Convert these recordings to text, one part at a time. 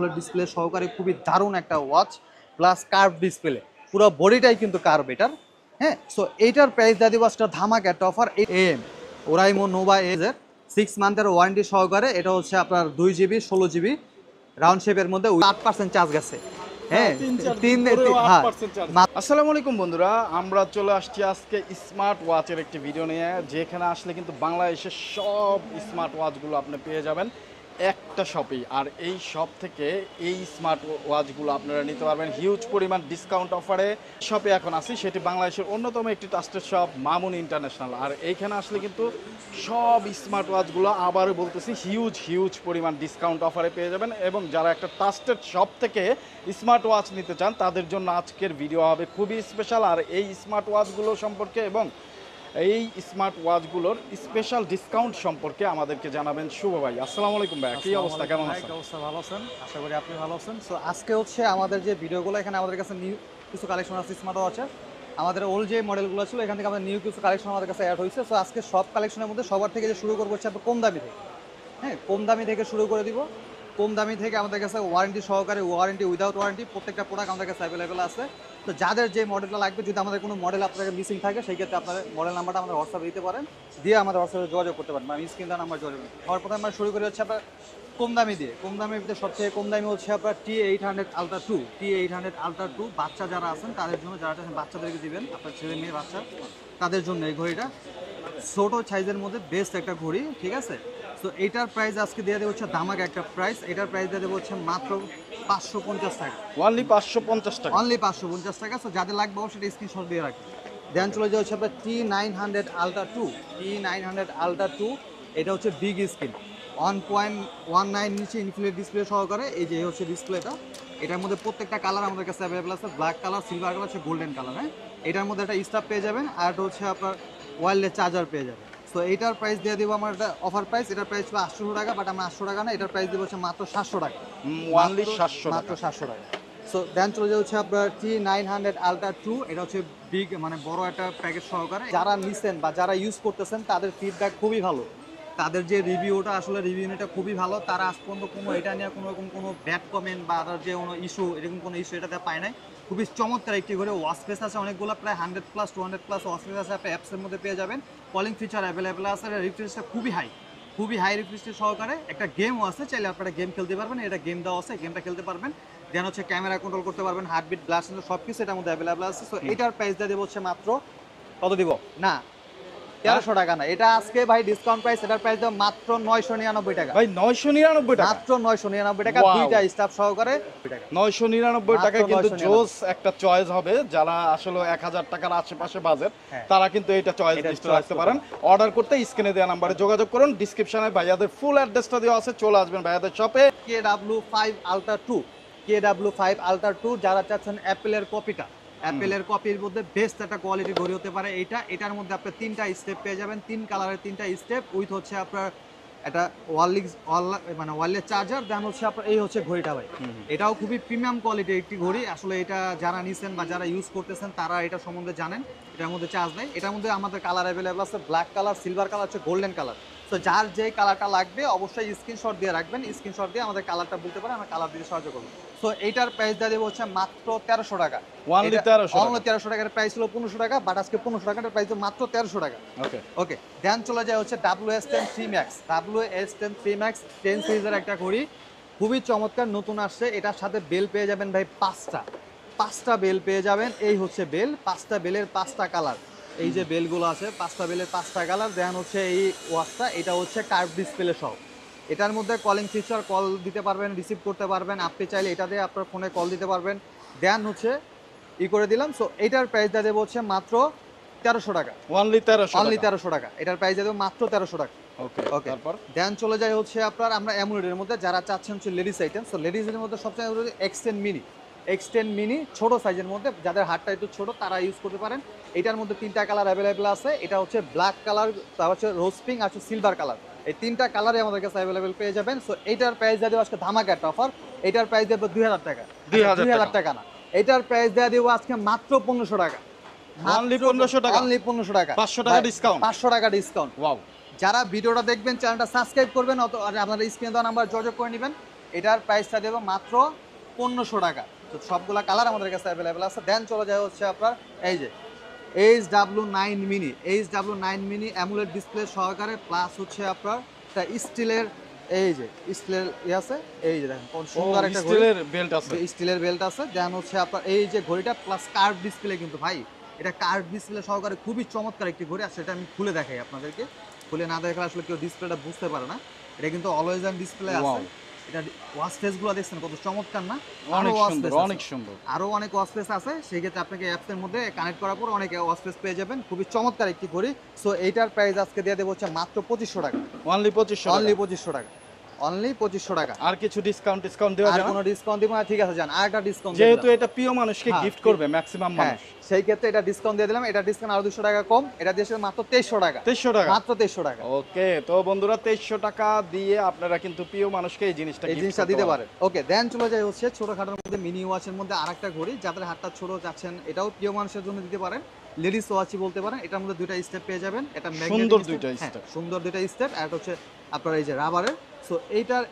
AMOLED display সহকারে খুবই দারুণ একটা ওয়াচ, প্লাস কার্ভ ডিসপ্লে, পুরো বডিটাই কিন্তু কার্ভ এটার। হ্যাঁ, সো এইটার প্রাইস দিয়ে দিব আজকে ধামাকা একটা অফার। AM ওরাইমো নোভা এজের 6 মান্থের ওয়ারেন্টি সহকারে। এটা হচ্ছে আপনার 2GB 16GB রাউন্ড শেপের মধ্যে 8% চার্জ গেছে। হ্যাঁ, আসসালামু আলাইকুম বন্ধুরা, আমরা চলে আসছি আজকে স্মার্ট ওয়াচের একটি ভিডিও নিয়ে, যেখানে আসলে কিন্তু বাংলাদেশের সব স্মার্ট ওয়াচগুলো আপনি পেয়ে যাবেন একটা শপেই। আর এই শপ থেকে এই স্মার্ট ওয়াচগুলো আপনারা নিতে পারবেন হিউজ পরিমাণ ডিসকাউন্ট অফারে। শপে এখন আসি, সেটি বাংলাদেশের অন্যতম একটি ট্রাস্টেড শপ মামুন ইন্টারন্যাশনাল। আর এইখানে আসলে কিন্তু সব স্মার্ট ওয়াচগুলো আবারও বলতেছি হিউজ পরিমাণ ডিসকাউন্ট অফারে পেয়ে যাবেন। এবং যারা একটা ট্রাস্টেড শপ থেকে স্মার্ট ওয়াচ নিতে চান তাদের জন্য আজকের ভিডিও হবে খুবই স্পেশাল। আর এই স্মার্ট ওয়াচগুলো সম্পর্কে এবং এই স্মার্ট ওয়াচগুলোর স্পেশাল ডিসকাউন্ট সম্পর্কে আমাদেরকে জানাবেন শুভ ভাই। আসসালামু আলাইকুম ভাই, কি অবস্থা, কেমন আছেন? অবস্থা ভালো আছেন, আশা করি আপনি ভালো আছেন। সো আজকে হচ্ছে আমাদের যে ভিডিওগুলো, এখানে আমাদের কাছে নিউ কিছু কালেকশন আছে স্মার্ট ওয়াচের। আমাদের ওল্ড যে মডেলগুলো ছিল এখান থেকে আমাদের নিউ কিছু কালেকশন আমাদের কাছে অ্যাড হয়েছে। সো আজকে সব কালেকশনের মধ্যে সবার থেকে যে শুরু করবো হচ্ছে আপনার কম দামি থেকে। হ্যাঁ, কম দামি থেকে শুরু করে দিব। কম দামি থেকে আমাদের কাছে ওয়ারেন্টি সহকারে, ওয়ারেন্টি উইদাউট ওয়ারেন্টি প্রত্যেকটা প্রোডাক্ট আমাদের কাছে অ্যাভেলেবেল আছে। তো যাদের যে মডেলটা লাগবে, যদি আমাদের কোনো মডেল আপনাদের মিসিং থাকে, সেই ক্ষেত্রে আপনাদের মডেল নাম্বারটা আমাদের হোয়াটসঅ্যাপে দিতে পারেন, দিয়ে আমাদের হোয়াটসঅ্যাপে যোগাযোগ করতে পারেন, আমি স্ক্রিন নাম্বার যোগাযোগ করতে। সবার প্রথমে আমরা শুরু করি হচ্ছে আপনার কম দামি দিয়ে। কম দামের ভিতরে সবচেয়ে কম দামি হচ্ছে আপনার T800 Ultra 2। T800 Ultra 2 বাচ্চা যারা আছেন তাদের জন্য, যারা বাচ্চাদেরকে দিবেন, আপনার ছেলে মেয়ে বাচ্চা, তাদের জন্য এই ঘড়িটা ছোটো সাইজের মধ্যে বেস্ট একটা ঘড়ি, ঠিক আছে। তো এইটার প্রাইস আজকে দিয়ে দেবো হচ্ছে ধামাকা একটা প্রাইস। এটার প্রাইস দিয়ে দেবো হচ্ছে মাত্র 550 টাকা। অনলি 550 টাকা, অনলি 550 টাকা। সো যাদের লাগবে অবশ্যই স্ক্রিনশট দিয়ে রাখবেন। দেন চলে যাওয়া হচ্ছে আপনার T900 Ultra 2। T900 Ultra 2 এটা হচ্ছে বিগ স্ক্রিন, 1.19 ইঞ্চি ইনফিনিট ডিসপ্লে সহকারে। এই যে হচ্ছে ডিসপ্লেটা, এটার মধ্যে প্রত্যেকটা কালার আমাদের কাছে অ্যাভেলেবল আছে, ব্ল্যাক কালার, সিলভার কালার, হচ্ছে গোল্ডেন কালার। হ্যাঁ, এটার মধ্যে একটা স্টাফ পেয়ে যাবেন, আর এটা হচ্ছে আপনার ওয়্যারলেস চার্জার পেয়ে যাবেন। সো এইটার প্রাইস দিয়ে দেবো আমার, একটা অফার প্রাইস। এটার প্রাইস ছিল 800 টাকা, বাট আমরা 800 টাকা না, এটার প্রাইস দেবো হচ্ছে মাত্র 700 টাকা। অনলি 700 মাত্র 700 টাকা। সো দেন চলে যাচ্ছে আপনার T900 Ultra 2। এটা হচ্ছে বিগ, মানে বড় একটা প্যাকেজ সহকারে। যারা নিছেন বা যারা ইউজ করতেছেন তাদের ফিডব্যাক খুবই ভালো, তাদের যে রিভিউটা, আসলে রিভিউটা খুবই ভালো। তারা আজ পর্যন্ত কোনো এটা নিয়ে কোনো রকম কোনো ব্যাড কমেন্ট বা আদার যে কোনো ইস্যু, এরকম কোনো ইস্যু এটাতে পায় নাই। খুবই চমৎকার একটি ঘরে ওয়াচ স্পেস আছে অনেকগুলো, প্রায় 100+ 200+ ওয়াচ স্পেস আছে। আপনি অ্যাপসের মধ্যে পেয়ে যাবেন, কলিং ফিচার অ্যাভেলেবেল আছে। রিফ্রেশটা খুবই হাই রিফ্রেশ সহকারে। একটা গেমও আছে, চাইলে আপনারা গেম খেলতে পারবেন। এটা গেম দেওয়া আছে, গেমটা খেলতে পারবেন। দেন হচ্ছে ক্যামেরা কন্ট্রোল করতে পারবেন, হার্টবিট, ব্লাড সেন্সর সব কিছু এটার মধ্যে অ্যাভেলেবেল আছে। সো এটার প্রাইস দিয়ে দেবো হচ্ছে মাত্র, কত দিব না, 1300 টাকা না, এটা আজকে ভাই ডিসকাউন্ট প্রাইস। এটার প্রাইস দেবো মাত্র 999 টাকা। ভাই 999 টাকা, মাত্র 999 টাকা, দুইটা স্টাফ সহকারে 999 টাকা। কিন্তু জোস একটা চয়েস হবে, যারা আসলে 1000 টাকার আশেপাশে বাজেট, তারা কিন্তু এটা চয়েস লিস্টে রাখতে পারেন। অর্ডার করতে স্ক্রিনে দেওয়া নাম্বারে যোগাযোগ করুন, ডিসক্রিপশনে ভাইয়াদের ফুল অ্যাড্রেসটা দেওয়া আছে, চলে আসবেন ভাইয়াদের শপে। KW5 Ultra 2, KW5 Ultra 2 যারা চাচ্ছেন অ্যাপেলের কপিটা, অ্যাপেলের কপির মধ্যে বেস্ট একটা কোয়ালিটি ঘড়ি হতে পারে এইটা। এটার মধ্যে আপনি 3টা স্টেপ পেয়ে যাবেন, 3 কালারের 3টা স্টেপ, উইথ হচ্ছে আপনার একটা ওয়্যারলেস চার্জার। দেন হচ্ছে আপনার এই হচ্ছে ঘড়িটা ভাই, এটাও খুবই প্রিমিয়াম কোয়ালিটির একটি ঘড়ি। আসলে এটা যারা নিছেন বা যারা ইউজ করতেছেন তারা এটা সম্বন্ধে জানেন। এটার মধ্যে চার্জ নেই, এটার মধ্যে আমাদের কালার অ্যাভেলেবল আছে, ব্ল্যাক কালার, সিলভার কালার, হচ্ছে গোল্ডেন কালার। তো যার যে কালারটা লাগবে অবশ্যই স্ক্রিনশট দিয়ে রাখবেন, স্ক্রিনশট দিয়ে আমাদের কালারটা বলতে পারেন, আমরা কালার দিতে সাহায্য করবো। তো এইটার প্রাইস দিয়ে দেবো হচ্ছে মাত্র 1300 টাকা। অনলি 1300 টাকার প্রাইস ছিল 1500 টাকা, বাট আজকে 1500 টাকার প্রাইস মাত্র 1300 টাকা। ওকে, দেন চলে যায় হচ্ছে WS10 3 Max। WS10 3 Max 10 সিরিজের একটা ঘড়ি, খুবই চমৎকার, নতুন আসছে। এটার সাথে বেল পেয়ে যাবেন ভাই 5টা বেল পেয়ে যাবেন। এই হচ্ছে বেল, 5টা বেলের 5টা কালার। এই যে বেলগুলো আছে, 5টা বেলের 5টা কালার। দেন হচ্ছে এই ওয়াচটা, এটা হচ্ছে কার্ভ ডিসপ্লে সহ। এটার মধ্যে কলিং ফিচার, কল দিতে পারবেন, রিসিভ করতে পারবেন, আপনি চাইলে এটা দিয়ে আপনার ফোনে কল দিতে পারবেন। দেন হচ্ছে করে দিলাম। সো এটার প্রাইস দিয়ে দেবো হচ্ছে মাত্র 1300 টাকা। অনলি 1300 টাকা, এটার প্রাইস দিয়ে দেবো মাত্র 1300 টাকা। ওকে, তারপর দেন চলে যায় হচ্ছে আপনার, আমরা অ্যামোলেডের মধ্যে যারা চাচ্ছেন হচ্ছে লেডিস আইটেম। সো লেডিসের মধ্যে সবচেয়ে X10 মিনি ছোট সাইজের মধ্যে, যাদের হাতটা একটু ছোট তারা ইউজ করতে পারেন। এটার মধ্যে 3টা কালার অ্যাভেলেবেল আছে। এটা হচ্ছে ব্ল্যাক কালার, তারপর হচ্ছে রোজ পিঙ্ক, আর হচ্ছে সিলভার কালার। এই 3টা কালারে আমাদের কাছে অ্যাভেলেবেল পেয়ে যাবেন। সো এইটার প্রাইস দিয়ে দেবো আজকে ধামাকা একটা অফার। এটার প্রাইস দেবো 2000 টাকা। 2000 টাকা না, এটার প্রাইস দিয়ে দেবো আজকে মাত্র 1500 টাকা। অনলি 1500 টাকা, অনলি 1500 টাকা, 500 টাকা ডিসকাউন্ট, 500 টাকা ডিসকাউন্ট। ওয়াও! যারা ভিডিওটা দেখবেন চ্যানেলটা সাবস্ক্রাইব করবেন, আর আপনারা স্ক্রিনে দেওয়া নাম্বার যোগাযোগ করে নেবেন। এটার প্রাইসটা দেবো মাত্র 1500 টাকা। তো সবগুলা কালার আমাদের কাছে অ্যাভেলেবেল আছে। দেন চলে যায় হচ্ছে আপনার এই যে HW9 mini, HW9 mini amulet display সহকারে, প্লাস হচ্ছে আপনার একটা স্টিলের, এই যে স্টিলের আছে, এই যে দেখেন কোন সুন্দর একটা ঘড়ি, স্টিলের বেল্ট আছে। স্টিলের বেল্ট আছে। দেন হচ্ছে আপনার এই যে ঘড়িটা প্লাস কার্ভ ডিসপ্লে, কিন্তু ভাই এটা কার্ভ ডিসপ্লে সহকারে খুবই চমৎকার একটি ঘড়ি। আর সেটা আমি খুলে দেখাই আপনাদেরকে, খুলে না দেখলে আসলে কেউ ডিসপ্লেটা বুঝতে পারে না। এটা কিন্তু অলওয়েজ অন ডিসপ্লে আছে। এটা ওয়াচ ফেস গুলো দেখছেন কত চমৎকার না, অনেক সুন্দর, অনেক সুন্দর। আরো অনেক ওয়াচ ফেস আছে, সেই ক্ষেত্রে আপনাকে অ্যাপস এর মধ্যে কানেক্ট করার পর অনেক ওয়াচ ফেস পেয়ে যাবেন। খুবই চমৎকার একটি ঘড়ি। সো এইটার প্রাইস আজকে দিয়ে দেবো হচ্ছে মাত্র 2500 টাকা। অনলি 2500 টাকা। অনলি 2500 টাকা, অনলি 2500 টাকা। আর কিছু ডিসকাউন্ট দেওয়া আর যাবে? কোনো ডিসকাউন্ট দিব না? ঠিক আছে, জান আর একটা ডিসকাউন্ট যেহেতু এটা প্রিয় মানুষকে হ্যাঁ, গিফট করবে ম্যাক্সিমাম হ্যাঁ, মানুষ। সেই ক্ষেত্রে এটা ডিসকাউন্ট দিয়ে দিলাম। এটা ডিসকাউন্ট আরো 200 টাকা কম, এটা দিয়েছে মাত্র 2300 টাকা। 2300 টাকা, মাত্র 2300 টাকা। ওকে। তো বন্ধুরা 2300 টাকা দিয়ে আপনারা কিন্তু প্রিয় মানুষকে এই জিনিসটা দিতে পারেন। ওকে, দেন চলে যায় হচ্ছে ছোটখাটোর মধ্যে মিনি ওয়াচের মধ্যে আরেকটা ঘড়ি, যাদের হাতটা ছোট যাচ্ছেন এটাও প্রিয় মানুষের জন্য দিতে পারেন। লেডিস ওয়াচই বলতে পারেন। এটার মধ্যে দুইটা স্টেপ পেয়ে যাবেন। এটা সুন্দর দুইটা স্টেপ, সুন্দর দুইটা স্টেপ। আর এটা হচ্ছে আপনার এই যে রাবারের। সো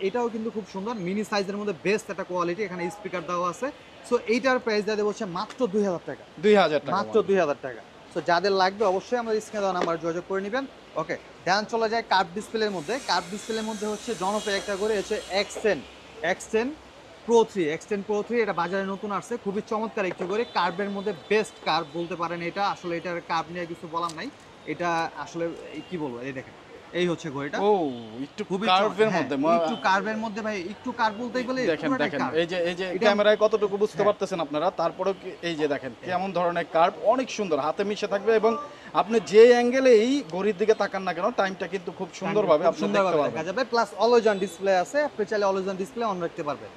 এটাও কিন্তু খুব সুন্দর, মিনি সাইজের মধ্যে বেস্ট একটা কোয়ালিটি। এখানে স্পিকার দেওয়া আছে। সো এইটার প্রাইস দিয়ে দেবো হচ্ছে মাত্র 2000 টাকা। 2000 টাকা, মাত্র 2000 টাকা। সো যাদের লাগবে অবশ্যই আমাদের স্ক্রিনে দেওয়া নাম্বার যোগাযোগ করে নেবেন। ওকে, দেন চলে যায় কার্ভ ডিসপ্লের মধ্যে। কার্ভ ডিসপ্লের মধ্যে হচ্ছে জনপ্রিয় একটা করে হচ্ছে X10 Pro 3, X10 Pro 3। এটা বাজারে নতুন আসছে, খুবই চমৎকার একটি করে। কার্ভের মধ্যে বেস্ট কার্ভ বলতে পারেন এটা। আসলে এটার কার্ভ নিয়ে কিছু বলার নাই। এটা আসলে কি বলবো, এই দেখেন এই হচ্ছে ঘড়িটা। ও একটু কার্ভের মধ্যে, একটু কার্ভের মধ্যে ভাই, একটু কার্ভ বলতেই বলে দেখেন দেখেন এই যে ক্যামেরায় কতটুকু বুঝতে পারতেছেন আপনারা, তারপরেও এই যে দেখেন কেমন ধরনের কার্ভ, অনেক সুন্দর, হাতে মিশে থাকবে। এবং আপনি যে অ্যাঙ্গেলে এই ঘড়ির দিকে তাকান না কেন, টাইমটা কিন্তু খুব সুন্দরভাবে আপনি দেখতে পারবেন। দেখা যাবে। প্লাস অলওয়েজ অন ডিসপ্লে আছে, আপনি চাইলে অলওয়েজ অন ডিসপ্লে অন রাখতে পারবেন।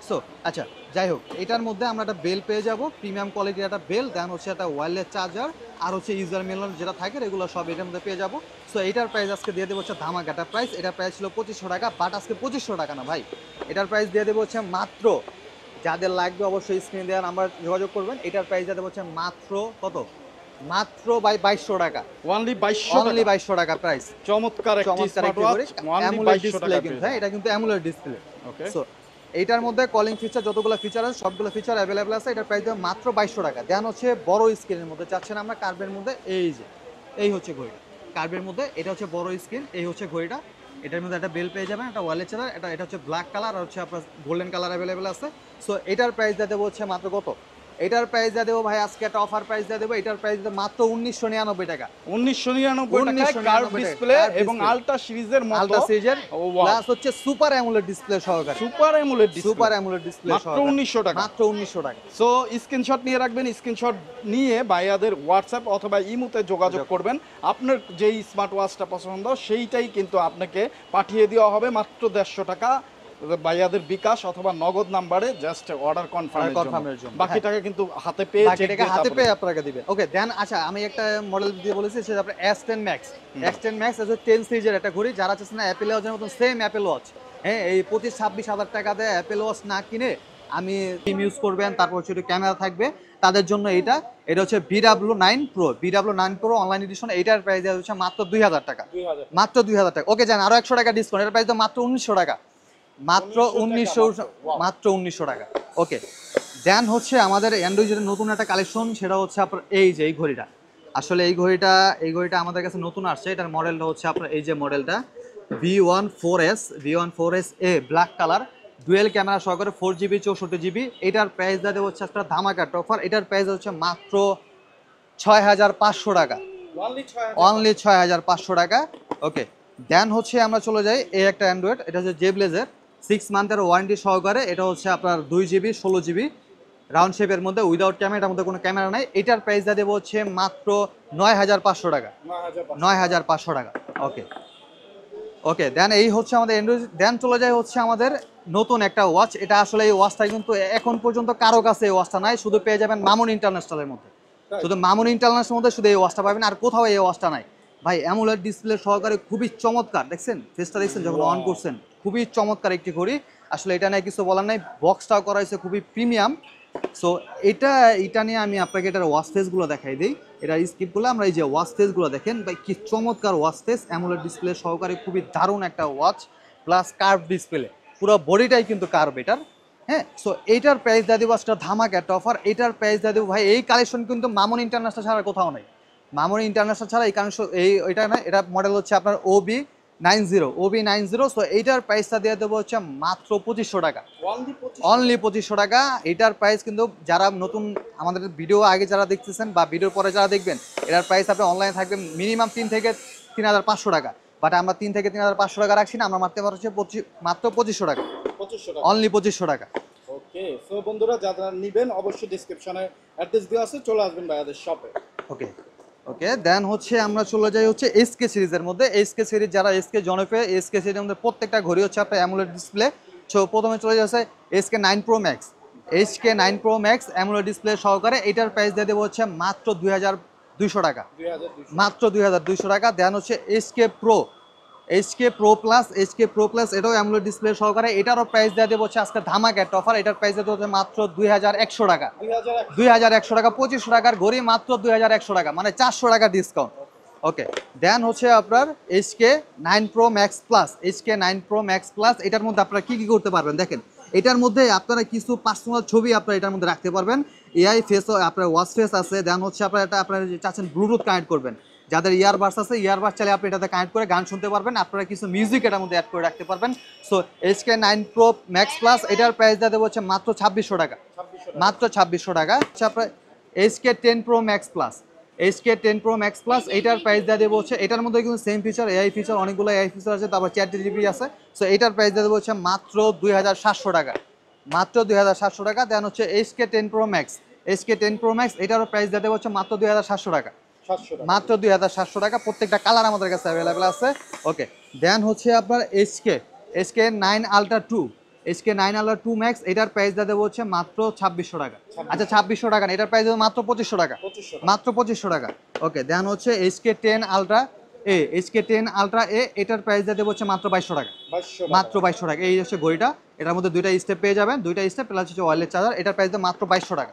সো আচ্ছা, যাই হোক, এটার মধ্যে আমরা একটা বেল পেয়ে যাব, প্রিমিয়াম কোয়ালিটির একটা বেল। দেন হচ্ছে একটা ওয়্যারলেস চার্জার, আর হচ্ছে ইউজার মেনুয়াল যেটা থাকে এগুলো সব এটার মধ্যে পেয়ে যাব। সো এটার প্রাইস আজকে দিয়ে দেবো হচ্ছে ধামাকাটা প্রাইস। এটার প্রাইস ছিল 2500 টাকা, বাট আজকে 2500 টাকা না ভাই, এটার প্রাইস দিয়ে দেবো হচ্ছে মাত্র, যাদের লাগবে অবশ্যই স্ক্রিনে দেওয়া নাম্বার যোগাযোগ করবেন। এটার প্রাইস দিয়ে দেবো হচ্ছে মাত্র কত, মাত্র 2200 টাকা। অনলি 2200 টাকা প্রাইস। চমৎকার একটি স্মার্ট ওয়াচ, অনলি 2200 টাকা কিন্তু হ্যাঁ, এটা কিন্তু অ্যামুলেট ডিসপ্লে। ওকে, সো এইটার মধ্যে কলিং ফিচার যতগুলো ফিচার আছে সবগুলো ফিচার অ্যাভেলেবেল আছে। এটার প্রাইস দেবো মাত্র 2200 টাকা। দেন হচ্ছে বড় স্ক্রিনের মধ্যে চাচ্ছেন আমরা কার্ভের মধ্যে, এই যে এই হচ্ছে ঘড়িটা কার্ভের মধ্যে, এটা হচ্ছে বড় স্ক্রিন, এই হচ্ছে ঘড়িটা। এটার মধ্যে একটা বেল পেয়ে যাবেন, একটা ওয়ালেট চার্জার, এটা হচ্ছে ব্ল্যাক কালার, আর হচ্ছে আপনার গোল্ডেন কালার অ্যাভেলেবেল আছে। সো এটার প্রাইস দিয়ে দেবো হচ্ছে মাত্র কত, এটার প্রাইস দিয়ে দেবো ভাই আজকে একটা অফার প্রাইস দিয়ে দেবো। এটার প্রাইস দেবো মাত্র 1999 টাকা। 1999 টাকা কার্ভ ডিসপ্লে এবং আলট্রা সিরিজের মতো, আলট্রা সিরিজের প্লাস হচ্ছে সুপার অ্যামোলেড ডিসপ্লে সহকারে, সুপার অ্যামোলেড ডিসপ্লে মাত্র 1900 টাকা, মাত্র 1900 টাকা। সো স্ক্রিনশট নিয়ে রাখবেন, স্ক্রিনশট নিয়ে ভাইয়াদের হোয়াটসঅ্যাপ অথবা ইমোতে যোগাযোগ করবেন। আপনার যেই স্মার্ট ওয়াচটা পছন্দ সেইটাই কিন্তু আপনাকে পাঠিয়ে দেওয়া হবে মাত্র 150 টাকা ভাইয়াদের বিকাশ অথবা নগদ নাম্বারে, জাস্ট অর্ডার কনফার্মের জন্য। বাকি টাকা কিন্তু হাতে পেয়ে আপনাকে দিবে। ওকে, দেন আচ্ছা আমি একটা মডেল দিয়ে বলেছি, সেটা আপনার S10 Max। S10 Max আছে 10 সিরিজের একটা ঘড়ি। যারা চাচ্ছেন না অ্যাপেল ওয়াচের মতন সেম অ্যাপেল ওয়াচ, হ্যাঁ, এই 25-26 হাজার টাকা দিয়ে অ্যাপেল ওয়াচ না কিনে আমি সিম ইউজ করবেন, তারপর হচ্ছে ক্যামেরা থাকবে, তাদের জন্য এটা হচ্ছে BW9 Pro অনলাইন এডিশন। এইটার প্রাইস হচ্ছে মাত্র 2000 টাকা, মাত্র 2000 টাকা। ওকে, জান আরো 100 টাকা ডিসকাউন্ট, এটার প্রাইস মাত্র 1900 টাকা, মাত্র 1900 টাকা। ওকে, দেন হচ্ছে আমাদের অ্যান্ড্রয়েডের নতুন একটা কালেকশন, সেটা হচ্ছে আপনার এই যে এই ঘড়িটা। আসলে এই ঘড়িটা আমাদের কাছে নতুন আসছে। এটার মডেলটা হচ্ছে আপনার এই যে মডেলটা V14S A black colour, dual camera সহকারে 4GB 64GB। এটার প্রাইস দেওয়া হচ্ছে একটা ধামাকা অফার। এটার প্রাইস হচ্ছে মাত্র 6500 টাকা, অনলি 6500 টাকা। ওকে, দেন হচ্ছে আমরা চলে যাই এই একটা অ্যান্ড্রয়েড, এটা হচ্ছে জেব্লেজের 6 মান্থের ওয়ারেন্টি সহকারে। এটা হচ্ছে আপনার 2GB 16GB রাউন্ড শেপের মধ্যে, উইদাউট ক্যামেরা, এটার মধ্যে কোনো ক্যামেরা নাই। এটার প্রাইস দেবো হচ্ছে মাত্র 9500 টাকা, 9500 টাকা। ওকে, দেন এই হচ্ছে আমাদের অ্যান্ড্রয়েড। দেন চলে যায় হচ্ছে আমাদের নতুন একটা ওয়াচ। এটা আসলে এই ওয়াচটা কিন্তু এখন পর্যন্ত কারো কাছে এই ওয়াচটা নাই, শুধু পেয়ে যাবেন মামুন ইন্টারন্যাশনালের মধ্যে, শুধু মামুন ইন্টারন্যাশনাল মধ্যে শুধু এই ওয়াচটা পাবেন, আর কোথাও এই ওয়াচটা নাই ভাই। অ্যামোলেড ডিসপ্লে সহকারে খুবই চমৎকার, দেখছেন ফেসটা দেখছেন যখন অন করছেন, খুবই চমৎকার একটি ঘড়ি। আসলে এটা নিয়ে কিছু বলার নাই, বক্সটাও করা হয়েছে খুবই প্রিমিয়াম। সো এটা নিয়ে আমি আপনাকে এটার ওয়াচ ফেসগুলো দেখাই দিই। এটার স্কিপগুলো আমরা এই যে ওয়াচ ফেসগুলো দেখেন ভাই, কি চমৎকার ওয়াচ ফেস, অ্যামোলেড ডিসপ্লে সহকারে খুবই দারুণ একটা ওয়াচ, প্লাস কার্ভ ডিসপ্লে, পুরো বডিটাই কিন্তু কার্ভ এটার। হ্যাঁ, সো এইটার প্রাইস দিয়ে দেবো আজকে ধামাকা একটা অফার। এইটার প্রাইস দিয়ে দেবো ভাই, এই কালেকশন কিন্তু মামুন ইন্টারন্যাশনাল ছাড়া কোথাও নাই। মামুন ইন্টারন্যাশনাল ছাড়া এই কালেকশন এটা না, এটা মডেল হচ্ছে আপনার OB90। সো এইটার প্রাইসটা দিয়ে দেবো হচ্ছে মাত্র 2500 টাকা, অনলি 2500 টাকা। এটার প্রাইস কিন্তু যারা নতুন আমাদের ভিডিও আগে যারা দেখতেছেন বা ভিডিওর পরে যারা দেখবেন, এটার প্রাইস আপনি অনলাইনে থাকবে মিনিমাম 3 থেকে 3500 টাকা, বাট আমরা 3 থেকে 3500 টাকা রাখছি না, আমরা মারতে পারছি মাত্র 2500 টাকা, অনলি 2500 টাকা। ওকে, সো বন্ধুরা যারা নেবেন অবশ্যই ডেসক্রিপশনে অ্যাড্রেস দেওয়া আছে, চলে আসবেন ভাইয়াদের শপে। ওকে ওকে, দেন হচ্ছে আমরা চলে যাই হচ্ছে এসকে সিরিজের মধ্যে। এসকে সিরিজ যারা এসকে জনপ্রিয়, এসকে সিরিজের মধ্যে প্রত্যেকটা ঘড়ি হচ্ছে আপনার অ্যামোলেড ডিসপ্লে। সো প্রথমে চলে যাচ্ছে SK9 Pro Max। SK9 Pro Max AMOLED display সহকারে এটার প্রাইস দিয়ে দেবো হচ্ছে মাত্র 2200 টাকা, 2200 মাত্র 2200 টাকা। দেন হচ্ছে SK Pro Plus এটাও অ্যামোলেড ডিসপ্লে সহকারে, এটারও প্রাইস দিয়ে দেবো হচ্ছে আজকে ধামাকা একটা অফার। এটার প্রাইস দিয়ে দেবো হচ্ছে মাত্র 2100 টাকা, 2100 টাকা, 2500 টাকার ঘড়ি মাত্র 2100 টাকা, মানে 400 টাকা ডিসকাউন্ট। ওকে, দেন হচ্ছে আপনার SK9 Pro Max Plus। SK9 Pro Max Plus এটার মধ্যে আপনারা কি কি করতে পারবেন দেখেন। এটার মধ্যে আপনারা কিছু পার্সোনাল ছবি আপনারা এটার মধ্যে রাখতে পারবেন। AI ফেস, আপনার ওয়াচ ফেস আছে। দেন হচ্ছে আপনারা এটা আপনারা যে চাচ্ছেন ব্লুটুথ কানেক্ট করবেন, যাদের ইয়ারবাডস আছে ইয়ারবাডস চাইলে আপনি এটাতে কানেক্ট করে গান শুনতে পারবেন। আপনারা কিছু মিউজিক এটার মধ্যে অ্যাড করে রাখতে পারবেন। So SK9 Pro Max Plus এটার প্রাইস দিয়ে দেবো হচ্ছে মাত্র 2600 টাকা, মাত্র 2600 টাকা। আচ্ছা, আপনার SK10 Pro Max Plus, SK10 Pro Max Plus এটার প্রাইস দিয়ে দেবো হচ্ছে, এটার মধ্যে কিন্তু সেম ফিচার, AI ফিচার, অনেকগুলো AI ফিচার আছে, তারপর ChatGPT আছে। সো এটার প্রাইস দিয়ে দেবো হচ্ছে মাত্র 2700 টাকা, মাত্র 2700 টাকা। দেন হচ্ছে SK10 Pro Max, SK10 Pro Max এটারও প্রাইস দিয়ে দেবো হচ্ছে মাত্র 2700 টাকা, মাত্র 2700 টাকা। প্রত্যেকটা কালার আমাদের কাছে অ্যাভেলেবেল আছে। ওকে, দেন হচ্ছে আপনার SK9 Ultra 2, SK9 Ultra 2 Max এটার প্রাইস দিয়ে দেবো হচ্ছে মাত্র 2600 টাকা। আচ্ছা, 2600 টাকা না, এটার প্রাইস দেবো মাত্র 2500 টাকা, মাত্র 2500 টাকা। ওকে, দেন হচ্ছে SK10 Ultra A, SK10 Ultra A এটার প্রাইস দিয়ে দেবো হচ্ছে মাত্র 2200 টাকা, মাত্র 2200 টাকা। এই হচ্ছে ঘড়িটা, এটার মধ্যে দুইটা স্টেপ পেয়ে যাবেন, দুইটা স্টেপ প্লাস হচ্ছে ওয়্যারলেস চার্জার। এটার প্রাইস দেবো মাত্র 2200 টাকা।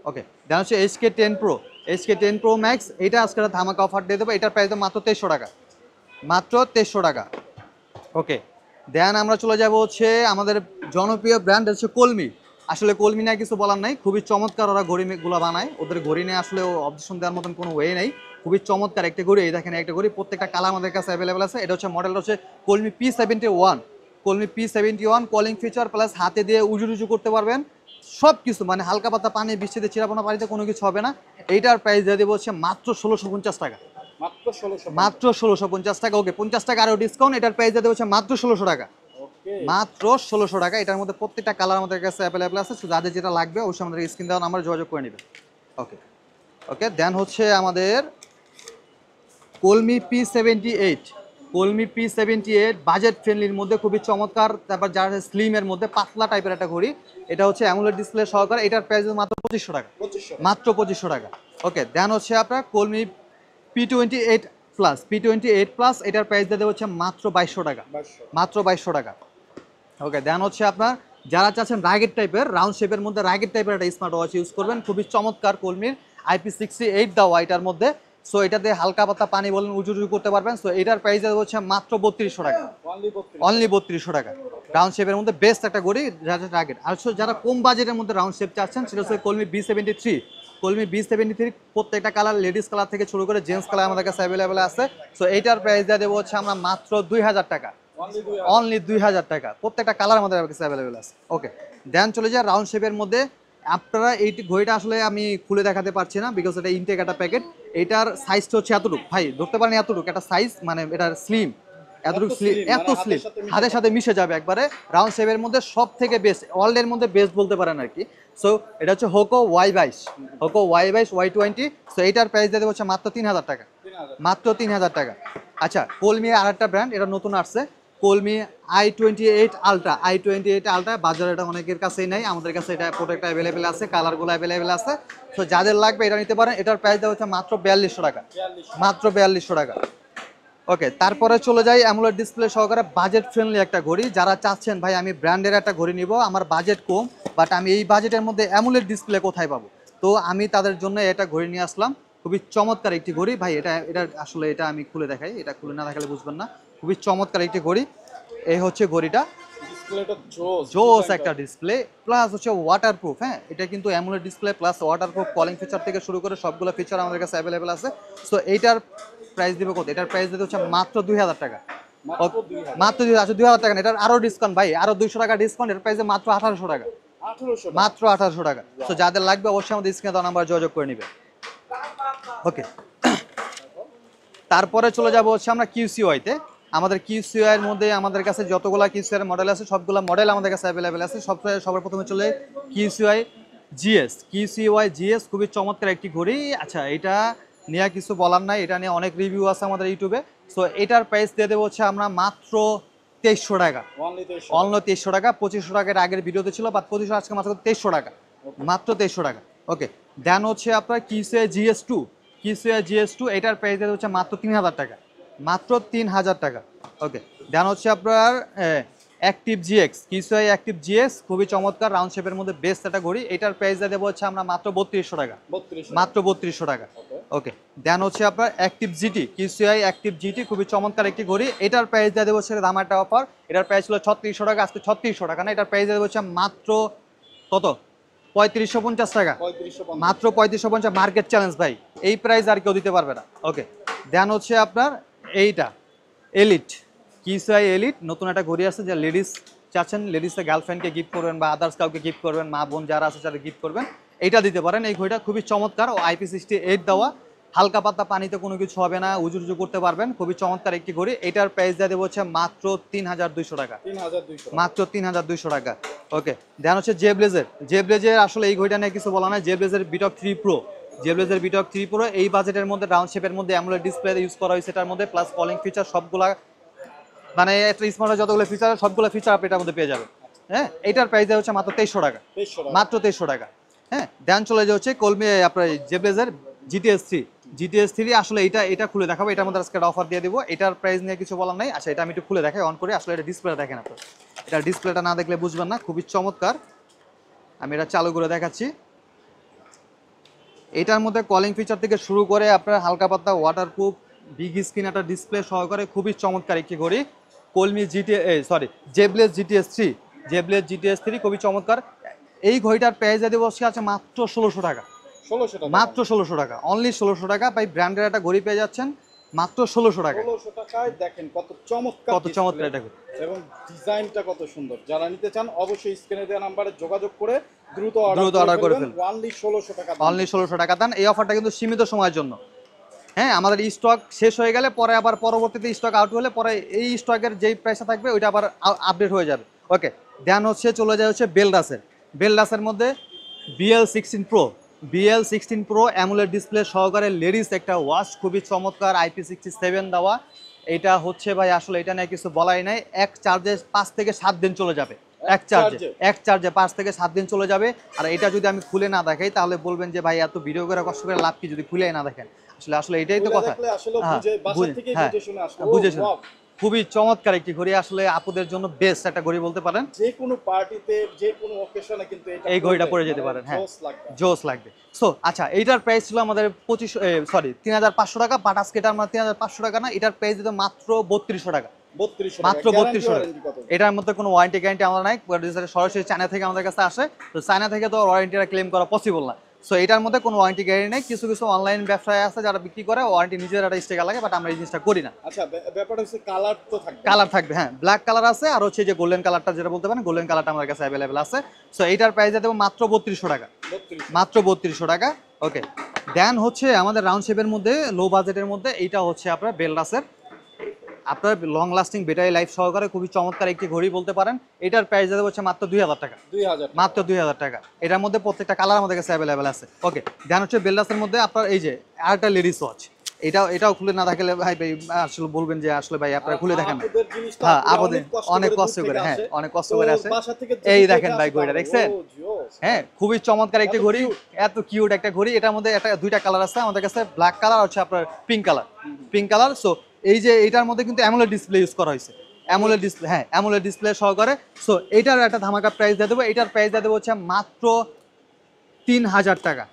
ওকে, দেন হচ্ছে SK10 Pro Max এটা আজকে ধামাকা অফার দিয়ে দেবো, এটার প্রাইস মাত্র 2300 টাকা, মাত্র 2300 টাকা। ওকে, দেন আমরা চলে যাব হচ্ছে আমাদের জনপ্রিয় ব্র্যান্ড হচ্ছে কলমি। আসলে কলমি নিয়ে কিছু বলার নাই, খুবই চমৎকার ওরা ঘড়িগুলো বানায়। ওদের ঘড়ি নিয়ে আসলে অবজেকশন দেওয়ার মতন কোনো ওয়ে নেই, খুবই চমৎকার একটা ঘড়ি। এই দেখেন একটা ঘড়ি, প্রত্যেকটা কালার আমাদের কাছে অ্যাভেলেবেল আছে। এটা হচ্ছে মডেলটা হচ্ছে কলমি P71, কলমি P71 কলিং ফিচার প্লাস হাতে দিয়ে উজু করতে পারবেন সব কিছু, মানে হালকা পাতা পানি বৃষ্টিতে চিরাপোনা পানিতে কোনো কিছু হবে না। এইটার প্রাইস দিয়ে দেবো হচ্ছে মাত্র 1650 টাকা, মাত্র 1650 টাকা। ওকে, 50 টাকা আরও ডিসকাউন্ট, এটার প্রাইস দিয়ে দেবো হচ্ছে মাত্র 1600 টাকা, মাত্র 1600 টাকা। এটার মধ্যে প্রত্যেকটা কালার আমাদের কাছে অ্যাভেলেবেল আছে। যাদের যেটা লাগবে অবশ্যই আমাদের স্ক্রিন দেওয়া নাম্বারে যোগাযোগ করে নেবেন। ওকে ওকে, দেন হচ্ছে আমাদের কলমি P78, কলমি P78 বাজেট ফ্রেন্ডলির মধ্যে খুবই চমৎকার। তারপর যারা স্লিমের মধ্যে পাতলা টাইপের একটা ঘড়ি, এটা হচ্ছে অ্যামোলেড ডিসপ্লে সহকারে, এটার প্রাইস মাত্র 2500 টাকা, মাত্র 2500 টাকা। ওকে, দেন হচ্ছে আপনার কলমি P28 প্লাস, P28 প্লাস এটার প্রাইস দিয়ে দেওয়া হচ্ছে মাত্র 2200 টাকা, মাত্র 2200 টাকা। ওকে, দেন হচ্ছে আপনার যারা চাচ্ছেন রাগেট টাইপের, রাউন্ড শেপের মধ্যে রাগেট টাইপের একটা স্মার্ট ওয়াচ ইউজ করবেন, খুবই চমৎকার কলমির IP68 দেওয়া এটার মধ্যে। সো এটাতে হালকা পাতা পানি বলেন উঁচু করতে পারবেন। সো এটার প্রাইস হচ্ছে মাত্র 3200 টাকা, অনলি 3200 টাকা। রাউন্ড শেপের মধ্যে বেস্ট একটা ঘড়ি যারা টার্গেট। আর যারা কম বাজেটের মধ্যে রাউন্ড শেপ চাচ্ছেন, সেটা হচ্ছে কলমি B73, কলমি B73 প্রত্যেকটা কালার, লেডিস কালার থেকে শুরু করে জেন্টস কালার আমাদের কাছে অ্যাভেলেবেল আছে। সো এইটার প্রাইস দিয়ে দেবো হচ্ছে আমরা মাত্র 2000 টাকা, অনলি 2000 টাকা। প্রত্যেকটা কালার আমাদের কাছে অ্যাভেলেবেল আছে। ওকে, দেন চলে যায় রাউন্ড শেপের মধ্যে। আপনারা এই ঘড়িটা আসলে আমি খুলে দেখাতে পারছি না, বিকজ এটা ইনটেক একটা প্যাকেট। এটার সাইজটা হচ্ছে এতটুকু, ভাই ধরতে পারেন এতটুকু একটা সাইজ, মানে এটার স্লিম, এতটুকু স্লিম, এত স্লিম, হাতের সাথে মিশে যাবে একবারে। রাউন্ড শেপের মধ্যে সব থেকে বেস্ট, ওয়ার্ল্ডের মধ্যে বেস্ট বলতে পারেন আর কি। সো এটা হচ্ছে Hoco Y22, Hoco Y22 Y20। So এইটার প্রাইস দিয়ে দেবো হচ্ছে মাত্র 3000 টাকা, মাত্র 3000 টাকা। আচ্ছা, কলমি আর একটা ব্র্যান্ড, এটা নতুন আসছে, কলমি i28 আলট্রা, i28 আলট্রা। বাজারে এটা অনেকের কাছেই নাই, আমাদের কাছে এটা প্রোডাক্ট অ্যাভেলেবেল আছে, কালারগুলো অ্যাভেলেবেল আছে। তো যাদের লাগবে এটা নিতে পারেন। এটার প্রাইস দেওয়া হচ্ছে মাত্র 4200 টাকা, মাত্র 4200 টাকা। ওকে, তারপরে চলে যাই অ্যামোলেড ডিসপ্লে সহকারে বাজেট ফ্রেন্ডলি একটা ঘড়ি। যারা চাচ্ছেন ভাই আমি ব্র্যান্ডের একটা ঘড়ি নিব, আমার বাজেট কম, বাট আমি এই বাজেটের মধ্যে অ্যামোলেড ডিসপ্লে কোথায় পাবো, তো আমি তাদের জন্য এটা ঘড়ি নিয়ে আসলাম। খুবই চমৎকার একটি ঘড়ি ভাই, এটা আসলে এটা আমি খুলে দেখাই, এটা খুলে না দেখালে বুঝবেন না। খুবই চমৎকার একটি ঘড়ি, এই হচ্ছে ঘড়িটা। ডিসপ্লেটা জোস জোস একটা ডিসপ্লে প্লাস হচ্ছে ওয়াটারপ্রুফ। হ্যাঁ, এটা কিন্তু AMOLED display plus waterproof, calling feature থেকে শুরু করে সবগুলো ফিচার আমাদের কাছে অ্যাভেলেবেল আছে। সো এইটার প্রাইস দিব কত? এটার প্রাইস দিতে হচ্ছে মাত্র 2000 টাকা। মাত্র 2000 মাত্র 2000 টাকা না, এটার আরো ডিসকাউন্ট ভাই, আরো 200 টাকা ডিসকাউন্ট, এর প্রাইসে মাত্র 1800 টাকা। 1800 মাত্র 1800 টাকা। সো যাদের লাগবে অবশ্যই আমাদের স্ক্রিনে দেওয়া নাম্বার যোগাযোগ করে নিবে। ওকে, তারপরে চলে যাব হচ্ছে আমরা কিউসিওয়াই তে। আমাদের কিউসিওয়াই এর মধ্যে আমাদের কাছে যতগুলা কিউসিওয়াই এর মডেল আছে সবগুলা মডেল আমাদের কাছে অ্যাভেলেবেল আছে। সবার প্রথমে চলে কিউসিওয়াই জিএস। কিউসিওয়াই জিএস খুবই চমৎকার একটি ঘড়ি। আচ্ছা, এটা নিয়ে কিছু বলার নাই, এটা নিয়ে অনেক রিভিউ আছে আমাদের ইউটিউবে। সো এটার প্রাইস দিয়ে দেবো হচ্ছে আমরা মাত্র 2300 টাকা। অনলি 2300 টাকা। 2500 টাকার আগের ভিডিওতে ছিল, বাট 2500 আজকে মাত্র 2300 টাকা। মাত্র 2300 টাকা। ওকে, দেন হচ্ছে আপনার QCY GS two. QCY GS two এটার প্রাইস দিয়ে হচ্ছে মাত্র 3000 টাকা। মাত্র 3000 টাকা। ওকে, দেন হচ্ছে আপনার active GX. QCY active GX খুবই চমৎকার রাউন্ড শেপের মধ্যে বেস্ট একটা ঘড়ি। এটার প্রাইস দিয়ে দেবো হচ্ছে আমরা মাত্র 3200 টাকা। মাত্র 3200 টাকা। ওকে, দেন হচ্ছে আপনার active GT. QCY active GT খুবই চমৎকার একটি ঘড়ি। এটার প্রাইস দিয়ে দেবো হচ্ছে দামাটা অফার। এটার প্রাইস ছিল 3600 টাকা, আজকে 3600 টাকা না, এটার প্রাইস দিয়ে দেবো হচ্ছে মাত্র কত? 3550 টাকা। মাত্র 3550। মার্কেট চ্যালেঞ্জ ভাই, এই প্রাইস আর কেউ দিতে পারবে না। ওকে, দেন হচ্ছে আপনার এইটা এলিট। কিউসিওয়াই এলিট নতুন একটা ঘড়ি আছে, যে লেডিস চাচ্ছেন, লেডিসে গার্লফ্রেন্ডকে গিফট করবেন বা আদার্স কাউকে গিফট করবেন, মা বোন যারা আছে যারা গিফট করবেন, এইটা দিতে পারেন। এই ঘড়িটা খুবই চমৎকার ও IP68 দেওয়া, হালকা পাতলা, পানিতে কোনো কিছু হবে না, উজু উজু করতে পারবেন। খুবই চমৎকার একটি ঘড়ি। এটার প্রাইস দিয়ে দেবো হচ্ছে মাত্র 3200 টাকা। মাত্র 3200 টাকা। ওকে, দেন হচ্ছে জেব্লেজের। জেব্লেজের আসলে এই ঘড়িটা নিয়ে কিছু বলা নাই। জেব্লেজের বিটক 3 প্রো। জেব্লেজের বিটক 3 প্রো এই বাজেটের মধ্যে রাউন্ড শেপের মধ্যে অ্যামোলেড ডিসপ্লে ইউজ করা হয়েছে এটার মধ্যে, প্লাস কলিং ফিচার সবগুলা, মানে একটা স্মার্টের যতগুলো ফিচার সবগুলো ফিচার আপনি এটার মধ্যে পেয়ে যাবেন। হ্যাঁ, এটার প্রাইস হচ্ছে মাত্র 2300 টাকা। মাত্র 2300 টাকা। হ্যাঁ, দেন চলে যাচ্ছে কলমি আপনার জেব্লেজের জিটিএস 3। জিটিএস 3 আসলে এটা খুলে দেখাবো, এটার মধ্যে আজকে অফার দিয়ে দিব। এটার প্রাইস নিয়ে কিছু বলার নাই। আচ্ছা, এটা আমি একটু খুলে দেখাই অন করে। আসলে এটা ডিসপ্লেটা দেখেন আপনার, এটা ডিসপ্লেটা না দেখলে বুঝবেন না। খুবই চমৎকার, আমি এটা চালু করে দেখাচ্ছি। এটার মধ্যে কলিং ফিচার থেকে শুরু করে আপনার হালকা পাতলা ওয়াটারপ্রুফ, বিগ স্ক্রিন একটা ডিসপ্লে সহকারে খুবই চমৎকার একটি ঘড়ি। কলমি জেব্লেজ জিটিএস 3। জেব্লেজ জিটিএস 3 খুবই চমৎকার। এই ঘড়িটার প্রাইস দিয়ে বসে আছে মাত্র 1600 টাকা। মাত্র 1600 টাকা। অনলি 1600 টাকা। ভাই ব্র্যান্ডের একটা ঘড়ি পেয়ে যাচ্ছেন মাত্র 1600 টাকা। 1600 টাকায় দেখেন কত চমৎকার, কত চমৎকার এটা ঘড়ি এবং ডিজাইনটা কত সুন্দর। যারা নিতে চান অবশ্যই স্ক্রিনে দেওয়া নম্বরে যোগাযোগ করে দ্রুত অর্ডার করে ফেলুন। অনলি 1600 টাকা। অনলি 1600 টাকা দেন। এই অফারটা কিন্তু সীমিত সময়ের জন্য। হ্যাঁ, আমাদের স্টক শেষ হয়ে গেলে পরে আবার পরবর্তীতে স্টক আউট হলে পরে এই স্টকের যেই প্রাইসটা থাকবে ওইটা আবার আপডেট হয়ে যাবে। ওকে, দেন হচ্ছে চলে যায় হচ্ছে বেলডাসের। বেলডাসের মধ্যে BL16 pro. BL16 pro AMOLED display সহকারে লেডিস একটা ওয়াচ, খুবই চমৎকার, IP67 দেওয়া। এটা হচ্ছে ভাই আসলে এটা নিয়ে কিছু বলাই নাই। এক চার্জে 5 থেকে 7 দিন চলে যাবে। এক চার্জে 5 থেকে 7 দিন চলে যাবে। আর এটা যদি আমি খুলে না দেখাই তাহলে বলবেন যে ভাই এত ভিডিও করে কষ্ট করে লাভ কি যদি খুলে না দেখেন। আসলে এটাই তো কথা। বুঝে শুনে খুবই চমৎকার একটি ঘড়ি। আসলে আপুদের জন্য বেস্ট একটা ঘড়ি বলতে পারেন। যে কোনো পার্টিতে, যে কোনো অকেশনে কিন্তু এই ঘড়িটা পরে যেতে পারেন। হ্যাঁ, জোস লাগবে। সো আচ্ছা, এইটার প্রাইস ছিল আমাদের 3500 টাকা, বাট আজকে এটা আমরা 3500 টাকা না, এটার প্রাইস দিতে মাত্র 3200 টাকা। মাত্র 3200 টাকা। এটার মধ্যে কোনো ওয়ারেন্টি গ্যারান্টি আমাদের নাই, সরাসরি চায়না থেকে আমাদের কাছে আসে। তো চায়না থেকে তো ওয়ারেন্টিটা ক্লেম করা পসিবল না। সো এটার মধ্যে কোনো ওয়ারেন্টি গ্যারান্টি নেই। কিছু অনলাইন ব্যবসায় আছে যারা বিক্রি করে ওয়ারেন্টি নিজের একটা স্টিকার লাগে, বাট আমরা এই জিনিসটা করি না। আচ্ছা, ব্যাপারটা হচ্ছে কালার তো থাকবে। কালার থাকবে, হ্যাঁ, ব্ল্যাক কালার আছে, আর হচ্ছে যে গোল্ডেন কালারটা যেটা বলতে পারেন, গোল্ডেন কালারটা আমাদের কাছে অ্যাভেলেবেল আছে। সো এইটার প্রাইস দেবো মাত্র 3200 টাকা। মাত্র 3200 টাকা। ওকে, দেন হচ্ছে আমাদের রাউন্ড শেপের মধ্যে লো বাজেটের মধ্যে এইটা হচ্ছে আপনার বেলডাসের, আপনার লং লাস্টিং ব্যাটারি লাইফ সহকারে খুবই চমৎকার একটি ঘড়ি বলতে পারেন। এটার প্রাইস দেবো হচ্ছে মাত্র 2000 টাকা। মাত্র 2000 টাকা। এটার মধ্যে প্রত্যেকটা কালার আমাদের কাছে অ্যাভেলেবেল আছে। ওকে, দেন হচ্ছে বেলডাসের মধ্যে আপনার এই যে আরেকটা লেডিস ওয়াচ, এটাও খুলে না থাকলে ভাই আসলে বলবেন যে আসলে ভাই আপনারা খুলে দেখেন। হ্যাঁ, আপনাদের অনেক কষ্ট করে, হ্যাঁ, অনেক কষ্ট করে আসে। এই দেখেন ভাই ঘড়িটা দেখছেন? হ্যাঁ, খুবই চমৎকার একটি ঘড়ি, এত কিউট একটা ঘড়ি। এটার মধ্যে দুইটা কালার আছে আমাদের কাছে, ব্ল্যাক কালার হচ্ছে আপনার পিঙ্ক কালার। সো এই যে এইটার মধ্যে কিন্তু অ্যামোলেড ডিসপ্লে ইউজ করা হয়েছে। অ্যামোলেড ডিসপ্লে, হ্যাঁ, অ্যামোলেড ডিসপ্লে সহকারে। সো এইটার একটা ধামাকা প্রাইস দিয়ে দেবো। এটার প্রাইস দিয়ে দেবো হচ্ছে মাত্র 3000 টাকা।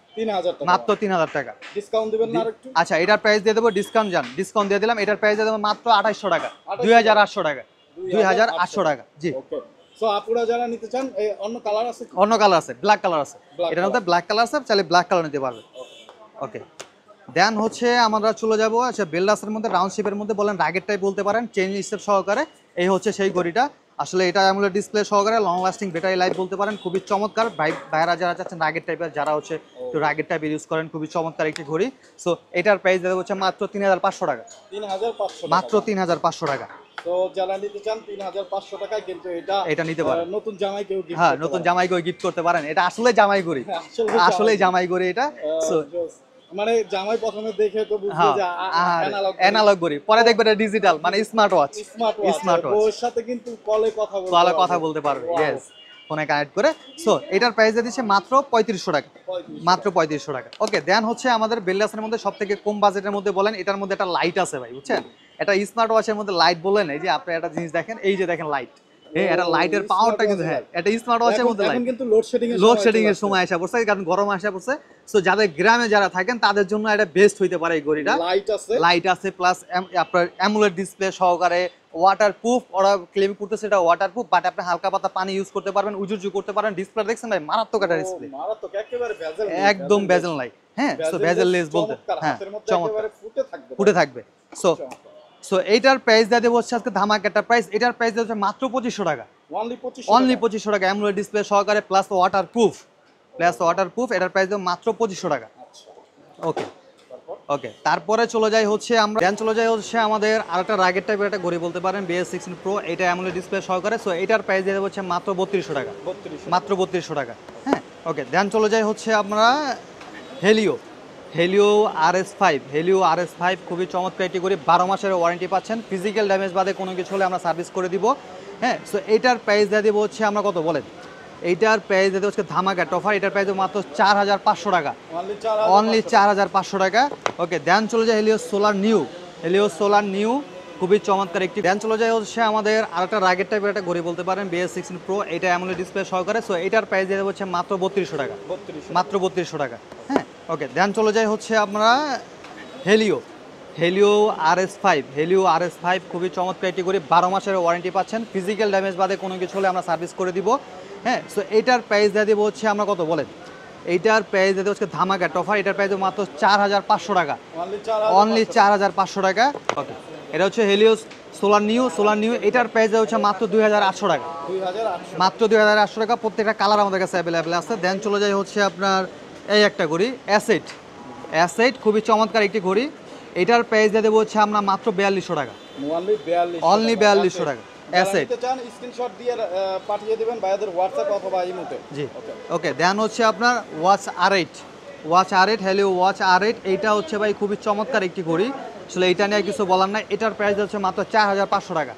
মাত্র 3000 টাকা। ডিসকাউন্ট দিবেন না আরেকটু? আচ্ছা, এটার প্রাইস দিয়ে দেবো, ডিসকাউন্ট দিয়ে দিলাম। এটার প্রাইস দিয়ে দেবো মাত্র 2800 টাকা। 2800 টাকা। 2800 টাকা। জি, সো আপুরা যারা নিতে চান অন্য কালার আছে কি? অন্য কালার আছে, ব্ল্যাক কালার আছে, Black এটার মধ্যে ব্ল্যাক কালার আছে, চাইলে ব্ল্যাক কালার নিতে পারবে। ওকে, দেন হচ্ছে আমরা চলে যাবো আচ্ছা বেলডাসের মধ্যে রাউন্ড শেপের মধ্যে বলেন রাগের টাইপ বলতে পারেন, চেঞ্জ স্টেপ সহকারে। এই হচ্ছে সেই ঘড়িটা, আসলে এটা অ্যামোলেড ডিসপ্লে সহকারে লং লাস্টিং ব্যাটারি লাইফ বলতে পারেন, খুবই চমৎকার। ভাইরা যারা চাচ্ছেন রাগের টাইপের, যারা হচ্ছে একটু রাগের টাইপের ইউজ করেন, খুবই চমৎকার একটি ঘড়ি। সো এটার প্রাইস দেওয়া হচ্ছে মাত্র 3500 টাকা, 3500 মাত্র 3500 টাকা। তো যারা নিতে চান 3500 টাকায় কিন্তু এটা নিতে পারেন, নতুন জামাই কেউ গিফট হ্যাঁ নতুন জামাইকে গিফট করতে পারেন। এটা আসলে জামাই ঘড়ি, আসলে জামাই ঘড়ি এটা। সো মানে জামাই প্রথমে দেখে তো বুঝবে হ্যাঁ যে অ্যানালগ ঘড়ি, পরে দেখবে এটা ডিজিটাল মানে স্মার্ট ওয়াচ, স্মার্ট ওয়াচ। ওর সাথে কিন্তু কলে কথা বলতে পারবে, ইয়েস, ফোনে কানেক্ট করে। সো এটার প্রাইস দিচ্ছে মাত্র 3500 টাকা, মাত্র 3500 টাকা। ওকে, দেন হচ্ছে আমাদের বেলডাসের মধ্যে সবথেকে কম বাজেটের মধ্যে বলেন, এটার মধ্যে একটা লাইট আছে ভাই, বুঝছেন? এটা স্মার্ট ওয়াচের মধ্যে লাইট বলেন, এই যে আপনি একটা জিনিস দেখেন, এই যে দেখেন লাইট, এটা লাইটের পাওয়ারটা কিন্তু, হ্যাঁ এটা স্মার্ট ওয়াচের মধ্যে লাইট। কিন্তু লোডশেডিং এর সময় আসা পড়ছে, কারণ গরম আসা পড়ছে। সো যাদের গ্রামে যারা থাকেন তাদের জন্য এটা বেস্ট হইতে পারে এই ঘড়িটা। লাইট আছে প্লাস আপনার অ্যামোলেড ডিসপ্লে সহকারে, ওয়াটারপ্রুফ, ওরা ক্লেম করতেছে এটা ওয়াটারপ্রুফ, বাট আপনি হালকা পাতা পানি ইউজ করতে পারবেন, উজুজু করতে পারেন। ডিসপ্লে দেখছেন ভাই, মারাত্মক একটা ডিসপ্লে, মারাত্মক একেবারে ভেজেল, একদম ভেজেল নাই, হ্যাঁ সো ভেজেল লেস বলতে, হ্যাঁ চমৎকার ফুটে থাকবে। সো সো এইটার প্রাইস দিয়ে দেবো হচ্ছে আজকে ধামাকা একটা প্রাইস, এটার প্রাইস দিয়ে হচ্ছে মাত্র 2500 টাকা, অনলি 2500 টাকা, অ্যামোলেড ডিসপ্লে সহকারে প্লাস ওয়াটারপ্রুফ, এটার প্রাইস দেবো মাত্র 2500 টাকা। ওকে ওকে, তারপরে চলে যাই হচ্ছে আমরা আমাদের আরেকটা রাগের টাইপের একটা ঘড়ি বলতে পারেন, BS16 Pro, এটা অ্যামোলেড ডিসপ্লে সহকারে। সো এটার প্রাইস দিয়ে দেবো হচ্ছে মাত্র 3200 টাকা, মাত্র 3200 টাকা। হ্যাঁ ওকে, দেন চলে যাই হচ্ছে আমরা হেলিও RS5, খুবই চমৎকার একটি ঘড়ি, 12 মাসের ওয়ারেন্টি পাচ্ছেন, ফিজিক্যাল ড্যামেজ বাদে কোনো কিছু হলে আমরা সার্ভিস করে দিব। হ্যাঁ সো এইটার প্রাইস দিয়ে দেবো হচ্ছে আমরা কত বলেন, এইটার প্রাইস দিয়ে হচ্ছে ধামাকা অফার, এটার প্রাইস মাত্র 4500 টাকা, অনলি 4500 টাকা। ওকে, দেন চলে যায় হেলিও সোলার নিউ, খুবই চমৎকার একটি। দেন চলে যায় হচ্ছে আমাদের আরেকটা রাগের টাইপের একটা ঘড়ি বলতে পারেন, BS16 Pro, এটা অ্যামোলেড ডিসপ্লে সহকারে। সো এটার প্রাইস দিয়ে হচ্ছে মাত্র 3200 টাকা, মাত্র 3200 টাকা। হ্যাঁ ওকে, দেন চলে যায় হচ্ছে আমরা হেলিও RS5, খুবই চমৎকার একটি ঘড়ি, 12 মাসের ওয়ারেন্টি পাচ্ছেন, ফিজিক্যাল ড্যামেজ বাদে কোনো কিছু হলে আমরা সার্ভিস করে দিব। হ্যাঁ সো এইটার প্রাইস দিয়ে দেবো হচ্ছে আমরা কত বলেন, এইটার প্রাইস দিয়ে হচ্ছে ধামাকা অফার, এটার প্রাইস মাত্র 4500 টাকা, অনলি 4500 টাকা। ওকে, এটা হচ্ছে হেলিও সোলার নিউ, এটার প্রাইস হচ্ছে মাত্র 2800 টাকা, মাত্র 2800 টাকা। প্রত্যেকটা কালার আমাদের কাছে অ্যাভেলেবেল আছে। দেন চলে যায় হচ্ছে আপনার এই একটা ঘড়ি অ্যাসেট, খুবই চমৎকার একটি ঘড়ি, এটার প্রাইস দিয়ে দেবো হচ্ছে আমরা মাত্র 4200 টাকা, অনলি 4200 টাকা। অ্যাসেট স্ক্রিনশট দিয়ে পাঠিয়ে দিবেন ভাইয়াদের হোয়াটসঅ্যাপ অথবা ইমোতে। জি ওকে, দেন হচ্ছে আপনার watch R8, Helio watch R8, এইটা হচ্ছে ভাই খুবই চমৎকার একটি ঘড়ি, আসলে এটা নিয়ে কিছু বলার নাই। এটার প্রাইস হচ্ছে মাত্র 4500 টাকা,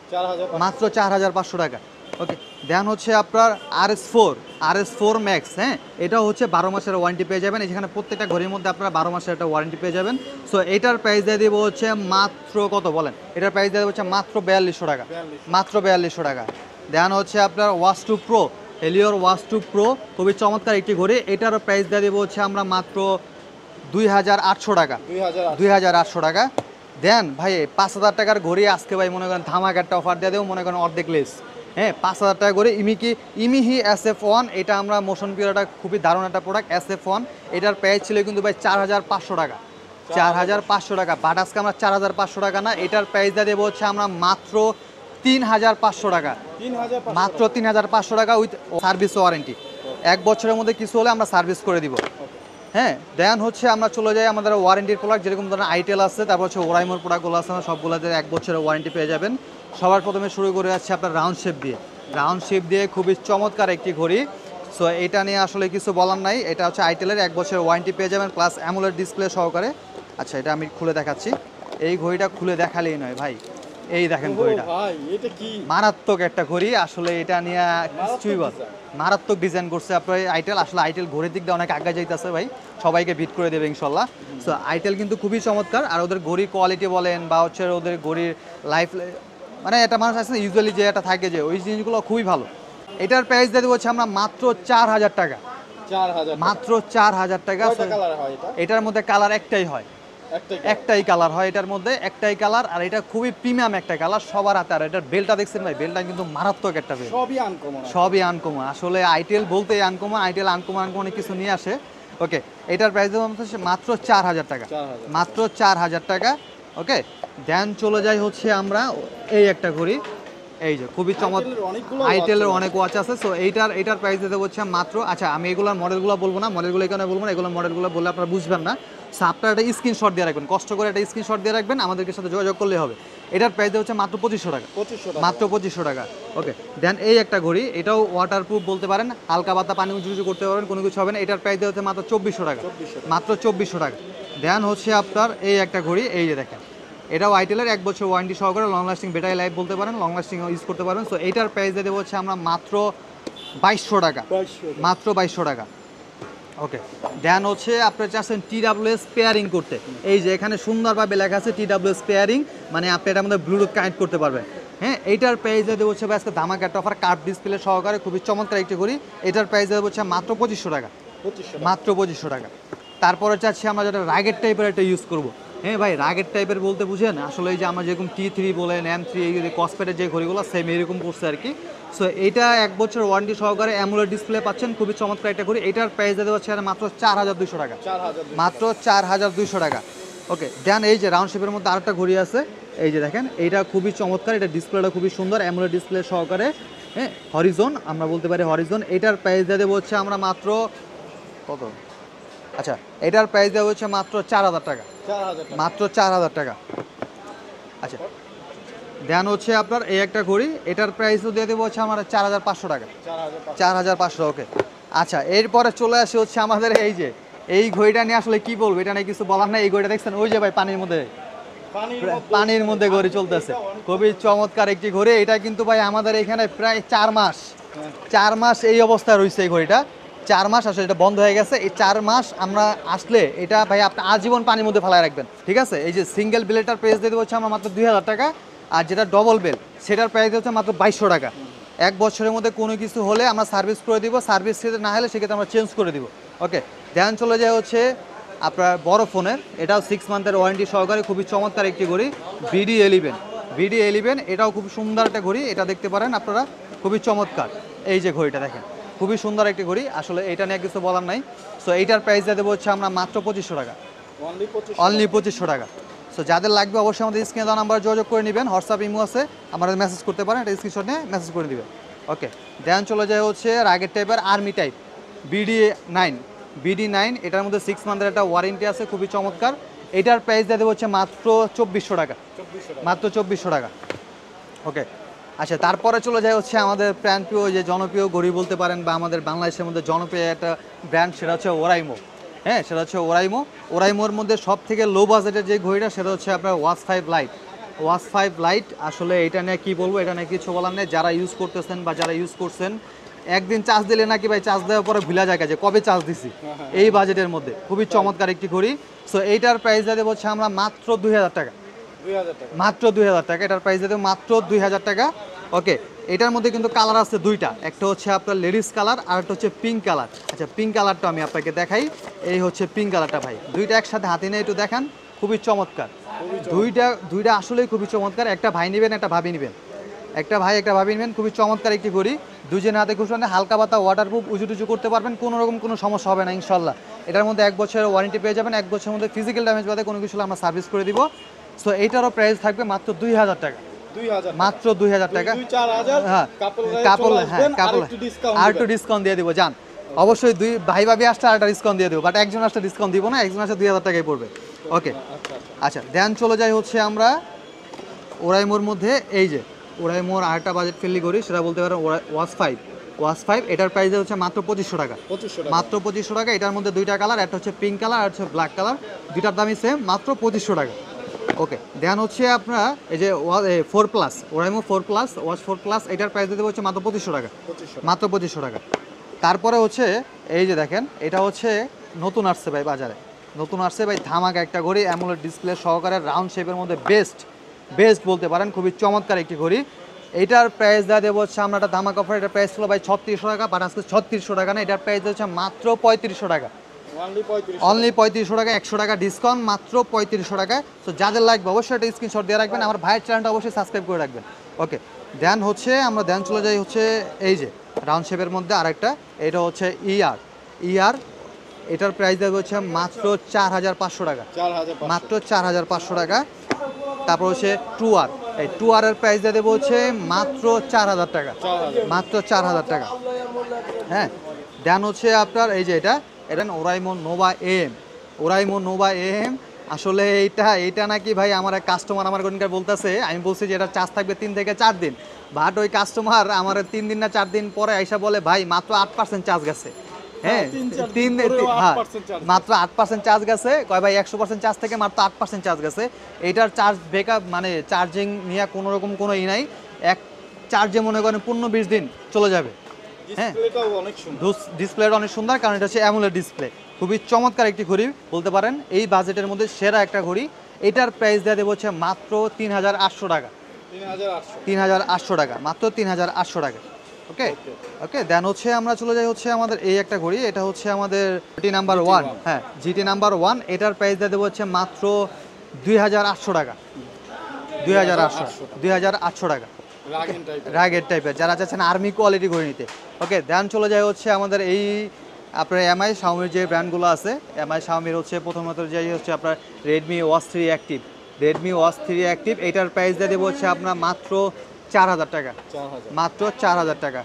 মাত্র 4500 টাকা। ওকে, দেন হচ্ছে আপনার RS4 Max, হ্যাঁ এটা হচ্ছে 12 মাসের ওয়ারেন্টি পেয়ে যাবেন, এখানে প্রত্যেকটা ঘড়ির মধ্যে আপনারা 12 মাসের একটা ওয়ারেন্টি পেয়ে যাবেন। সো এটার প্রাইস দিয়ে দেবো হচ্ছে মাত্র কত বলেন, এটার প্রাইস দিয়ে দেবো হচ্ছে মাত্র 4200 টাকা, মাত্র 4200 টাকা। দেন হচ্ছে আপনার হেলিওর ওয়াচ2 Pro, খুবই চমৎকার একটি ঘড়ি, এটারও প্রাইস দিয়ে দেবো হচ্ছে আমরা মাত্র 2800 টাকা, 2800 টাকা। দেন ভাই 5000 টাকার ঘড়ি আজকে ভাই মনে করেন ধামাকা একটা অফার দিয়ে দেবো, মনে করেন অর্ধেক লেস, হ্যাঁ 5000 টাকা করে। ইমিহি SF1, এটা আমরা মোশন পিওরটা খুবই দারুণ একটা প্রোডাক্ট, SF1, এটার প্রাইস ছিল কিন্তু ভাই 4500 টাকা, 4500 টাকা, বাট আজকে আমরা 4500 টাকা না, এটার প্রাইস দিয়ে দেবো হচ্ছে আমরা মাত্র 3500 টাকা, মাত্র 3500 টাকা উইথ সার্ভিস ওয়ারেন্টি। 1 বছরের মধ্যে কিছু হলে আমরা সার্ভিস করে দিব। হ্যাঁ, দেন হচ্ছে আমরা চলে যাই আমাদের ওয়ারেন্টির প্রোডাক্ট, যেরকম ধরেন আইটেল আছে, তারপর হচ্ছে ওরাইমোর প্রোডাক্টগুলো আছে, সবগুলোতে 1 বছরের ওয়ারেন্টি পেয়ে যাবেন। সবার প্রথমে শুরু করে যাচ্ছে আপনার রাউন্ড শেপ দিয়ে খুবই চমৎকার একটি ঘড়ি। সো এটা নিয়ে আসলে কিছু বলার নাই, এটা হচ্ছে আইটেলের 1 বছরের ওয়ারেন্টি পেয়ে যাবেন প্লাস অ্যামোলেড ডিসপ্লে সহকারে। আচ্ছা, এটা আমি খুলে দেখাচ্ছি, এই ঘড়িটা খুলে দেখালেই নয় ভাই, এই দেখেন ঘড়িটা, মারাত্মক একটা ঘড়ি, আসলে এটা নিয়ে কিছুই বল, মারাত্মক ডিজাইন করছে আপনার আইটেল। আসলে আইটেল ঘড়ির দিক দিয়ে অনেক আগে যাইতেছে ভাই, সবাইকে বিট করে দেবে ইনশাল্লাহ। সো আইটেল কিন্তু খুবই চমৎকার, আর ওদের ঘড়ির কোয়ালিটি বলেন বা হচ্ছে ওদের ঘড়ির লাইফ, মানে একটা মানুষ আছে ইউজুয়ালি যে এটা থাকে যে ওই জিনিসগুলো খুবই ভালো। এটার প্রাইস দিয়ে হচ্ছে আমরা মাত্র 4000 টাকা, মাত্র 4000 টাকা। এটার মধ্যে কালার একটাই হয়, একটাই কালার হয় এটার মধ্যে, একটাই কালার। আর এটা খুবই প্রিমিয়াম একটা কালার সবার হাতে। আর এটার বেলটা দেখছেন ভাই, বেলটা কিন্তু মারাত্মক একটা বেল, সবই আনকমন। সবই আনকমন। আসলে আইটেল বলতে আনকমন, আইটেল আনকমন অনেক কিছু নিয়ে আসে। ওকে, এটার প্রাইস দেবো মাত্র 4000 টাকা, মাত্র 4000 টাকা। ওকে, দেন চলে যাই হচ্ছে আমরা এই একটা ঘড়ি, এই যে খুবই চমৎকার আইটেলের অনেক ওয়াচ আছে। সো এইটার প্রাইস দিতে হচ্ছে মাত্র, আচ্ছা আমি এগুলোর মডেলগুলো বলবো না, মডেলগুলো এখানে বলবো না, এগুলোর মডেলগুলো বললে আপনারা বুঝবেন না। সো আপনারা একটা স্ক্রিনশট দিয়ে রাখবেন, কষ্ট করে একটা স্ক্রিনশট দিয়ে রাখবেন, আমাদেরকে সাথে যোগাযোগ করলে হবে। এটার প্রাইস হচ্ছে মাত্র 2500 টাকা, মাত্র 2500 টাকা। ওকে, দেন এই একটা ঘড়ি, এটাও ওয়াটারপ্রুফ বলতে পারেন, হালকা পাতা পানি উঁচু করতে পারবেন, কোনো কিছু হবে না। এটার প্রাইস হচ্ছে মাত্র 2400 টাকা, মাত্র 2400 টাকা। দেন হচ্ছে আপনার এই একটা ঘড়ি, এই যে দেখেন, এটাও আইটেলের 1 বছর ওয়ারেন্টি সহকারে, লং লাস্টিং ব্যাটারি লাইফ বলতে পারেন, লং লাস্টিং ইউজ করতে পারবেন। সো এইটার প্রাইস দিয়ে দেবো হচ্ছে আমরা মাত্র 2200 টাকা, মাত্র 2200 টাকা। ওকে, দেন হচ্ছে আপনার চাচ্ছেন TWS পেয়ারিং করতে, এই যে এখানে সুন্দরভাবে লেখা আছে TWS পেয়ারিং, মানে আপনি এটার মধ্যে ব্লুটুথ কানেক্ট করতে পারবেন। হ্যাঁ, এইটার প্রাইস দিয়ে দেবো হচ্ছে আজকে ধামাকা একটা অফার, কার্ভ ডিসপ্লে সহকারে, খুবই চমৎকার একটি ঘড়ি। এটার প্রাইস দেবো হচ্ছে মাত্র 2500 টাকা, মাত্র 2500 টাকা। তারপরে চাচ্ছি আমরা যেটা রাগের টাইপের একটা ইউজ করবো। হ্যাঁ ভাই, রাগের টাইপের বলতে বুঝেন আসলে এই যে আমরা যেরকম T3 বলেন, M3, এই যে কসপেটের যে ঘড়িগুলো সেম এরকম করছে আর কি। সো এইটা 1 বছর ওয়ারেন্টি সহকারে অ্যামোলেড ডিসপ্লে পাচ্ছেন, খুবই চমৎকার একটা ঘড়ি। এটার প্রাইস দিতে হচ্ছে মাত্র 4200 টাকা, মাত্র 4200 টাকা। ওকে, দেন এই যে রাউন্ড শেপের মধ্যে আরেকটা ঘড়ি আছে, এই যে দেখেন, এইটা খুবই চমৎকার, এটা ডিসপ্লেটা খুবই সুন্দর, অ্যামোলেড ডিসপ্লে সহকারে। হ্যাঁ, হরিজন আমরা বলতে পারি হরিজন। এটার প্রাইস দিয়ে দেবো হচ্ছে আমরা মাত্র কত, আচ্ছা এটার প্রাইস দেওয়া হচ্ছে মাত্র 4000 টাকা, মাত্র 4000 টাকা। আচ্ছা, দেন হচ্ছে আপনার এই একটা ঘড়ি, এটার প্রাইসও দিয়ে দেবো হচ্ছে আমার 4500 টাকা, 4500। ওকে, আচ্ছা এরপরে চলে আসে হচ্ছে আমাদের এই যে এই ঘড়িটা নিয়ে আসলে কি বলবো, এটা নিয়ে কিছু বলার নাই। এই ঘড়িটা দেখছেন, ওই যে ভাই পানির মধ্যে ঘড়ি চলতেছে, খুবই চমৎকার একটি ঘড়ি। এটা কিন্তু ভাই আমাদের এখানে প্রায় 4 মাস এই অবস্থায় রয়েছে এই ঘড়িটা, 4 মাস আসলে এটা বন্ধ হয়ে গেছে। এই 4 মাস আমরা আসলে এটা ভাই আপনি আজীবন পানির মধ্যে ফেলায় রাখবেন, ঠিক আছে। এই যে সিঙ্গেল বেলটার প্রাইস দিয়ে দেবো হচ্ছে আমরা মাত্র 2000 টাকা, আর যেটা ডবল বেল সেটার প্রাইস হচ্ছে মাত্র 2200 টাকা। 1 বছরের মধ্যে কোনো কিছু হলে আমরা সার্ভিস করে দিব, সার্ভিস না হলে সেক্ষেত্রে আমরা চেঞ্জ করে দিব। ওকে, ধ্যান চলে যায় হচ্ছে আপনার বড় ফোনের, এটাও 6 মান্থের ওয়ারেন্টি সহকারে, খুবই চমৎকার একটি ঘড়ি, BD11, এটাও খুব সুন্দর একটা ঘড়ি। এটা দেখতে পারেন আপনারা, খুবই চমৎকার। এই যে ঘড়িটা দেখেন, খুবই সুন্দর একটি ঘড়ি, আসলে এটা নিয়ে কিছু বলার নাই। সো এইটার প্রাইস দিয়ে দেবো হচ্ছে আমরা মাত্র 2500 টাকা, অনলি 2500 টাকা। সো যাদের লাগবে অবশ্যই আমাদের স্ক্রিনে দেওয়া নাম্বার যোগাযোগ করে নেবেন, হোয়াটসঅ্যাপ ইমো আছে, আমাদের মেসেজ করতে পারেন, এটা স্ক্রিনশট নিয়ে মেসেজ করে দিবেন। ওকে, দেন চলে যায় হচ্ছে রাগের টাইপের আর্মি টাইপ BD9, এটার মধ্যে 6 মান্থের একটা ওয়ারেন্টি আছে, খুবই চমৎকার। এটার প্রাইস দিয়ে দেবো হচ্ছে মাত্র 2400 টাকা, মাত্র 2400 টাকা। ওকে, আচ্ছা তারপরে চলে যায় হচ্ছে আমাদের প্রাণপ্রিয় যে জনপ্রিয় ঘড়ি বলতে পারেন, বা আমাদের বাংলাদেশের মধ্যে জনপ্রিয় একটা ব্র্যান্ড, সেটা হচ্ছে ওরাইমো। হ্যাঁ, সেটা হচ্ছে ওরাইমোর মধ্যে সব থেকে লো বাজেটের যে ঘড়িটা সেটা হচ্ছে আপনার ওয়াচ 5 লাইট। আসলে এটা নিয়ে কি বলবো, এটা নিয়ে কিছু বলার নেই। যারা ইউজ করতেছেন বা যারা ইউজ করছেন, একদিন চার্জ দিলে নাকি ভাই চার্জ দেওয়ার পরে ভুলা যায় যে কবে চার্জ দিছি, এই বাজেটের মধ্যে খুবই চমৎকার একটি ঘড়ি। সো এইটার প্রাইস দেবো হচ্ছে আমরা মাত্র 2000 টাকা, মাত্র 2000 টাকা। এটার প্রাইস দেবো মাত্র 2000 টাকা। ওকে, এটার মধ্যে কিন্তু কালার আছে দুইটা, একটা হচ্ছে আপনার লেডিস কালার আর একটা হচ্ছে পিঙ্ক কালার। আচ্ছা, পিঙ্ক কালারটা আমি আপনাকে দেখাই, এই হচ্ছে পিঙ্ক কালারটা ভাই, দুইটা একসাথে হাতে নিয়ে একটু দেখান, খুবই চমৎকার। দুইটা আসলেই খুবই চমৎকার। একটা ভাই নেবেন, একটা ভাবি নেবেন, একটা ভাই একটা ভাবি নেবেন, খুবই চমৎকার একটি ঘড়ি। দুজনের হাতে খুশি, হালকা পাতা ওয়াটারপ্রুফ, উঁচু করতে পারবেন, কোনো রকম কোনো সমস্যা হবে না ইনশাল্লাহ। এটার মধ্যে 1 বছরের ওয়ারেন্টি পেয়ে যাবেন, 1 বছরের মধ্যে ফিজিক্যাল ড্যামেজ বাদে কোনো কিছু আমরা সার্ভিস করে দিব। সো এইটারও প্রাইস থাকবে মাত্র 2000 টাকা, মাত্র 2000 টাকা। হ্যাঁ, কাপড় আর একটু ডিসকাউন্ট দিয়ে দিব, যান অবশ্যই। দুই ভাই ভাবি আসতে আর একটা ডিসকাউন্ট দিয়ে দেবো, বাট একজন আসতে ডিসকাউন্ট দিব না, একজন আসতে 2000 টাকাই পড়বে। ওকে, আচ্ছা দেন চলে যাই হচ্ছে আমরা ওরাইমোর মধ্যে, এই যে ওরাইমোর আরেকটা বাজেট ফ্রেন্ডলি ঘড়ি, সেটা বলতে পারেন ওয়াচ 5। এটার প্রাইস হচ্ছে মাত্র 2500 টাকা, মাত্র 2500 টাকা। এটার মধ্যে দুইটা কালার, একটা হচ্ছে পিঙ্ক কালার আর হচ্ছে ব্ল্যাক কালার, দুইটার দামই সেম, মাত্র 2500 টাকা। ওকে, দেন হচ্ছে আপনার এই যে 4+, ওরাইমো 4+, ওয়াচ 4+, এটার প্রাইস দেবো হচ্ছে মাত্র 2500 টাকা, মাত্র 2500 টাকা। তারপরে হচ্ছে এই যে দেখেন, এটা হচ্ছে নতুন আসছে ভাই বাজারে, নতুন আসছে ভাই ধামাকা একটা ঘড়ি, অ্যামোলেড ডিসপ্লে সহকারে, রাউন্ড শেপের মধ্যে বেস্ট বলতে পারেন, খুবই চমৎকার একটি ঘড়ি। এইটার প্রাইস দেওয়া হচ্ছে আমরা একটা ধামাকা অফার, এটার প্রাইস ছিল ভাই 3600 টাকা, বাট আজকে 3600 টাকা না, এটার প্রাইস হচ্ছে মাত্র 3500 টাকা, অনলি 35 অনলি 3500 টাকা, 100 টাকা ডিসকাউন্ট, মাত্র 3500 টাকা। সো যাদের লাগবে অবশ্যই একটা স্ক্রিনশট দিয়ে রাখবেন, আমার ভাইয়ের চ্যানেলটা অবশ্যই সাবস্ক্রাইব করে রাখবেন। ওকে, দেন হচ্ছে আমরা দেন চলে যাই হচ্ছে এই যে রাউন্ড শেপের মধ্যে আরেকটা, এটা হচ্ছে ইয়ার, এটার প্রাইস দেবে হচ্ছে মাত্র 4500 টাকা, 4500 মাত্র 4500 টাকা। তারপর হচ্ছে টুয়ার, এই টুয়ারের প্রাইস দিয়ে দেবো হচ্ছে মাত্র 4000 টাকা, 4000 মাত্র 4000 টাকা। হ্যাঁ, দেন হচ্ছে আপনার এই যে এটা Oraimo Nova M, Oraimo Nova M. আসলে এইটা নাকি ভাই আমার এক কাস্টমার আমার কোনকার বলতেছে, আমি বলছি যে এটা চার্জ থাকবে 3 থেকে 4 দিন, বাট ওই কাস্টমার আমার 3 দিন না 4 দিন পরে আইসা বলে ভাই মাত্র 8% চার্জ গেছে। হ্যাঁ, 3 দিন, হ্যাঁ, মাত্র 8% চার্জ গেছে, কয় ভাই 100% চার্জ থেকে মাত্র 8% চার্জ গেছে। এইটার চার্জ ব্যাকআপ মানে চার্জিং নিয়ে কোনো রকম কোনো নাই, এক চার্জে মনে করেন 15-20 দিন চলে যাবে। হ্যাঁ, ডিসপ্লেটাও অনেক সুন্দর। ডিসপ্লেটা অনেক সুন্দর, কারণ এটা হচ্ছে অ্যামোলেড ডিসপ্লে, খুবই চমৎকার একটি ঘড়ি বলতে পারেন, এই বাজেটের মধ্যে সেরা একটা ঘড়ি। এটার প্রাইস দেওয়া দেবো হচ্ছে মাত্র 3800 টাকা, 3800 3800 টাকা, মাত্র 3800 টাকা। ওকে ওকে, দেন হচ্ছে আমরা চলে যাই হচ্ছে আমাদের এই একটা ঘড়ি, এটা হচ্ছে আমাদের জিটি নাম্বার 1, হ্যাঁ জিটি নাম্বার 1, এটার প্রাইস দিয়ে দেবো হচ্ছে মাত্র 2800 টাকা, 2800 টাকা। রাগিন টাইপের। রাগের টাইপের যারা চাচ্ছেন আর্মি কোয়ালিটি ঘড়ি নিতে। ওকে, দেন চলে যায় হচ্ছে আমাদের এই আপনার এমআই শাওমির যে ব্র্যান্ডগুলো আছে, এমআই শাওমির হচ্ছে প্রথমত যেই হচ্ছে আপনার Redmi watch 3 active, Redmi watch 3 active, এটার প্রাইস দিয়ে দেবো হচ্ছে আপনার মাত্র 4000 টাকা, 4000 মাত্র 4000 টাকা।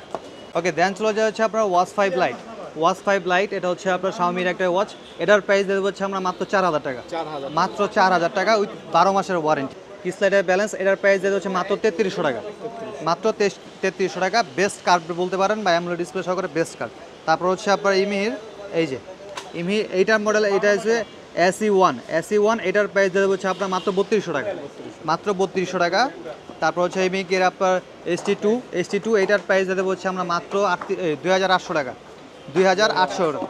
ওকে, দেন চলে যায় হচ্ছে আপনার ওয়াচ 5 লাইট, ওয়াচ 5 লাইট, এটা হচ্ছে আপনার শাওমির একটা ওয়াচ, এটার প্রাইস দিয়ে দেবো হচ্ছে আমরা মাত্র 4000 টাকা, 4000 মাত্র 4000 টাকা উইথ 12 মাসের ওয়ারেন্টি। কিসলাইটের ব্যালেন্স, এটার প্রাইস দিয়ে হচ্ছে মাত্র 3300 টাকা, মাত্র 3300 টাকা। বেস্ট কার্ড বলতে পারেন বা অ্যামোলেড ডিসপ্লে সহকারে বেস্ট কার্ড। তারপর হচ্ছে আপনার ইমির এই যে এইটার মডেল, এটা হচ্ছে SE1, এটার প্রাইস দিয়ে হচ্ছে আপনার মাত্র 3200 টাকা, মাত্র 3200 টাকা। তারপর হচ্ছে ইমিকের আপনার ST2, এটার প্রাইস দিয়ে হচ্ছে আমরা মাত্র 2800 টাকা, 2800 টাকা।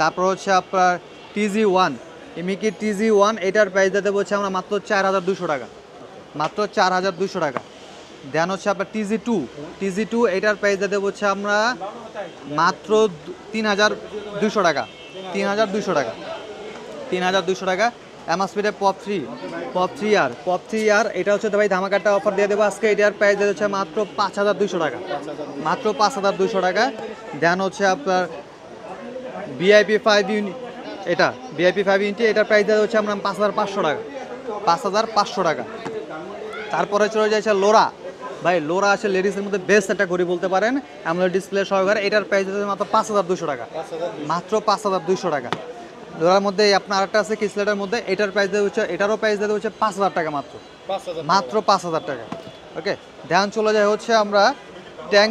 তারপর হচ্ছে আপনার TG1, ইমিকি TG1, এটার প্রাইস দিয়ে হচ্ছে আমরা মাত্র 4200 টাকা, মাত্র 4200 টাকা। দেন হচ্ছে আপনার TG2, এটার প্রাইস দিয়ে হচ্ছে আমরা মাত্র 3200 টাকা, 3200 টাকা, 3200 টাকা। অ্যামাসপিডের পপ 3R, এটা হচ্ছে ভাই ধামাকাটা অফার দিয়ে দেবো আজকে, এটার প্রাইস দিয়ে হচ্ছে মাত্র 5200 টাকা, মাত্র 5200 টাকা। দেন হচ্ছে আপনার VIP 5 ইউনিট, এটা VIP 5 ইউনিট, এটার প্রাইস দেওয়া হচ্ছে আমরা 5500 টাকা, 5500 টাকা। তারপরে চলে যাচ্ছে লোরা, ভাই লোরা আছে লেডিসের মধ্যে বেস্ট একটা ঘড়ি বলতে পারেন, অ্যামোলেড ডিসপ্লে সহকারে, এটার প্রাইস হচ্ছে মাত্র 5200 টাকা, 5200 মাত্র 5200 টাকা। লোরার মধ্যে আপনার আরেকটা আছে কিসলেটের মধ্যে, এটার প্রাইস দেওয়া হচ্ছে, এটারও প্রাইস দেওয়া হচ্ছে 5000 টাকা, মাত্র 5000 মাত্র 5000 টাকা। ওকে, ধ্যান চলে যায় হচ্ছে আমরা ট্যাং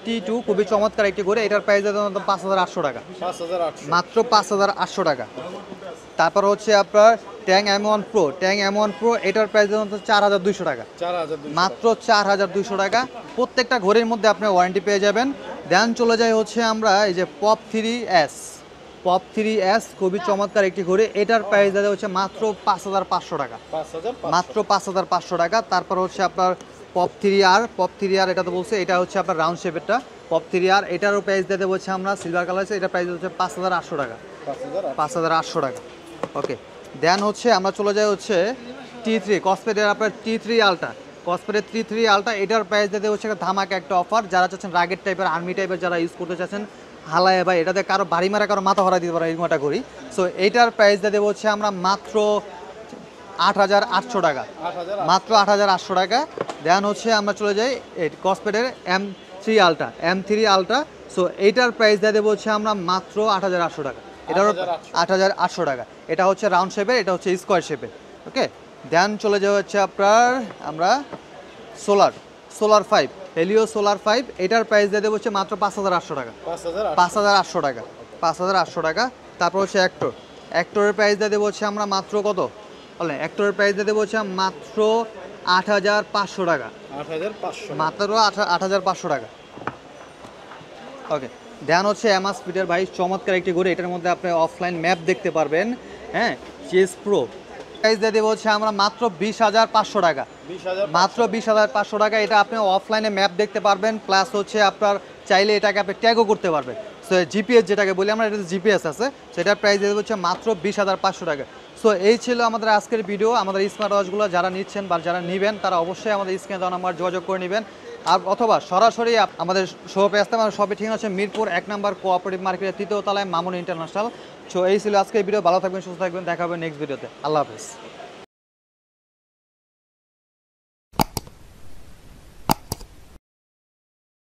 টি টু, খুবই চমৎকার একটি ঘড়ি, এটার প্রাইস দেওয়া 5800 টাকা, 5800 মাত্র 5800 টাকা। তারপর হচ্ছে আপনার ট্যাং M1 Pro, এটার প্রাইস দেওয়া 4200 টাকা, 4200 মাত্র 4200 টাকা। প্রত্যেকটা ঘড়ির মধ্যে আপনি ওয়ারেন্টি পেয়ে যাবেন। দেন চলে যায় হচ্ছে আমরা এই যে পপ 3S, খুবই চমৎকার একটি ঘড়ি, এটার প্রাইস দেওয়া হচ্ছে মাত্র 5500 টাকা, 5500 মাত্র 5500 টাকা। তারপর হচ্ছে আপনার পপ 3R, এটা তো বলছে, এটা হচ্ছে আপনার রাউন্ড শেপেরটা পপ 3R, এটারও প্রাইস দিয়ে দেবো হচ্ছে আমরা সিলভার কালার আছে, এটা প্রাইস হচ্ছে 5800 টাকা, 5800 টাকা। ওকে, দেন হচ্ছে আমরা চলে যাই হচ্ছে T3 কসপেটের আপনার T3 আলট্রা, এটার প্রাইস দিয়ে হচ্ছে ধামাকা একটা অফার। যারা চাচ্ছেন রাগের টাইপের আর্মি টাইপের যারা ইউজ করতে চাচ্ছেন, হালায় ভাই এটাতে কারো বাড়ি মারা কারো মাথা হরা দিতে পারে এরকম একটা ঘড়ি। সো এইটার প্রাইস দিয়ে দেবো হচ্ছে আমরা মাত্র 8800 টাকা, 8000 মাত্র 8800 টাকা। দেন হচ্ছে আমরা চলে যাই কসপেটের M3 আলট্রা, সো এইটার প্রাইস দিয়ে দেবো হচ্ছে আমরা মাত্র 8800 টাকা, এটারও 8800 টাকা। এটা হচ্ছে রাউন্ড শেপের, এটা হচ্ছে স্কোয়ার শেপের। ওকে, দেন চলে যাওয়া হচ্ছে আপনার আমরা সোলার 5, হেলিও সোলার 5, এটার প্রাইস দিয়ে দেবো হচ্ছে মাত্র 5800 টাকা, 5800 টাকা, 5800 টাকা। তারপর হচ্ছে অ্যাক্টরের প্রাইস দিয়ে দেবো হচ্ছে আমরা মাত্র কত বলেন, অ্যাক্টরের প্রাইস দিয়ে দেবো হচ্ছে মাত্র 8500 টাকা, 8500 মাত্র 8500 টাকা। ওকে, দেন হচ্ছে অ্যামাসপিডের ভাই চমৎকার একটি ঘড়ি, এটার মধ্যে আপনি অফলাইন ম্যাপ দেখতে পারবেন। হ্যাঁ, চেস প্রো প্রাইস দিয়ে দেবো হচ্ছে আমরা মাত্র 20500 টাকা, 20000 মাত্র 20500 টাকা। এটা আপনি অফলাইনে ম্যাপ দেখতে পারবেন, প্লাস হচ্ছে আপনার চাইলে এটাকে আপনি ট্যাগও করতে পারবেন। সো সো জিপিএস যেটাকে বলি আমরা, এটা জিপিএস আছে, সেটার প্রাইস দিয়ে হচ্ছে মাত্র 20,500 টাকা। সো এই ছিল আমাদের আজকের ভিডিও। আমাদের স্মার্ট ওয়াচগুলো যারা নিচ্ছেন বা যারা নেবেন তারা অবশ্যই আমাদের স্ক্রিনে দেওয়া নাম্বার যোগাযোগ করে নেবেন, আর অথবা সরাসরি আমাদের শপে আসতে আমাদের শপে ঠিকানা হচ্ছে মিরপুর 1 নম্বর কোঅপারেটিভ মার্কেটের 3য় তলায় মামুন ইন্টারন্যাশনাল। সো এই ছিল আজকের ভিডিও। ভালো থাকবেন, সুস্থ থাকবেন, দেখা হবে নেক্সট ভিডিওতে। আল্লাহ হাফেজ।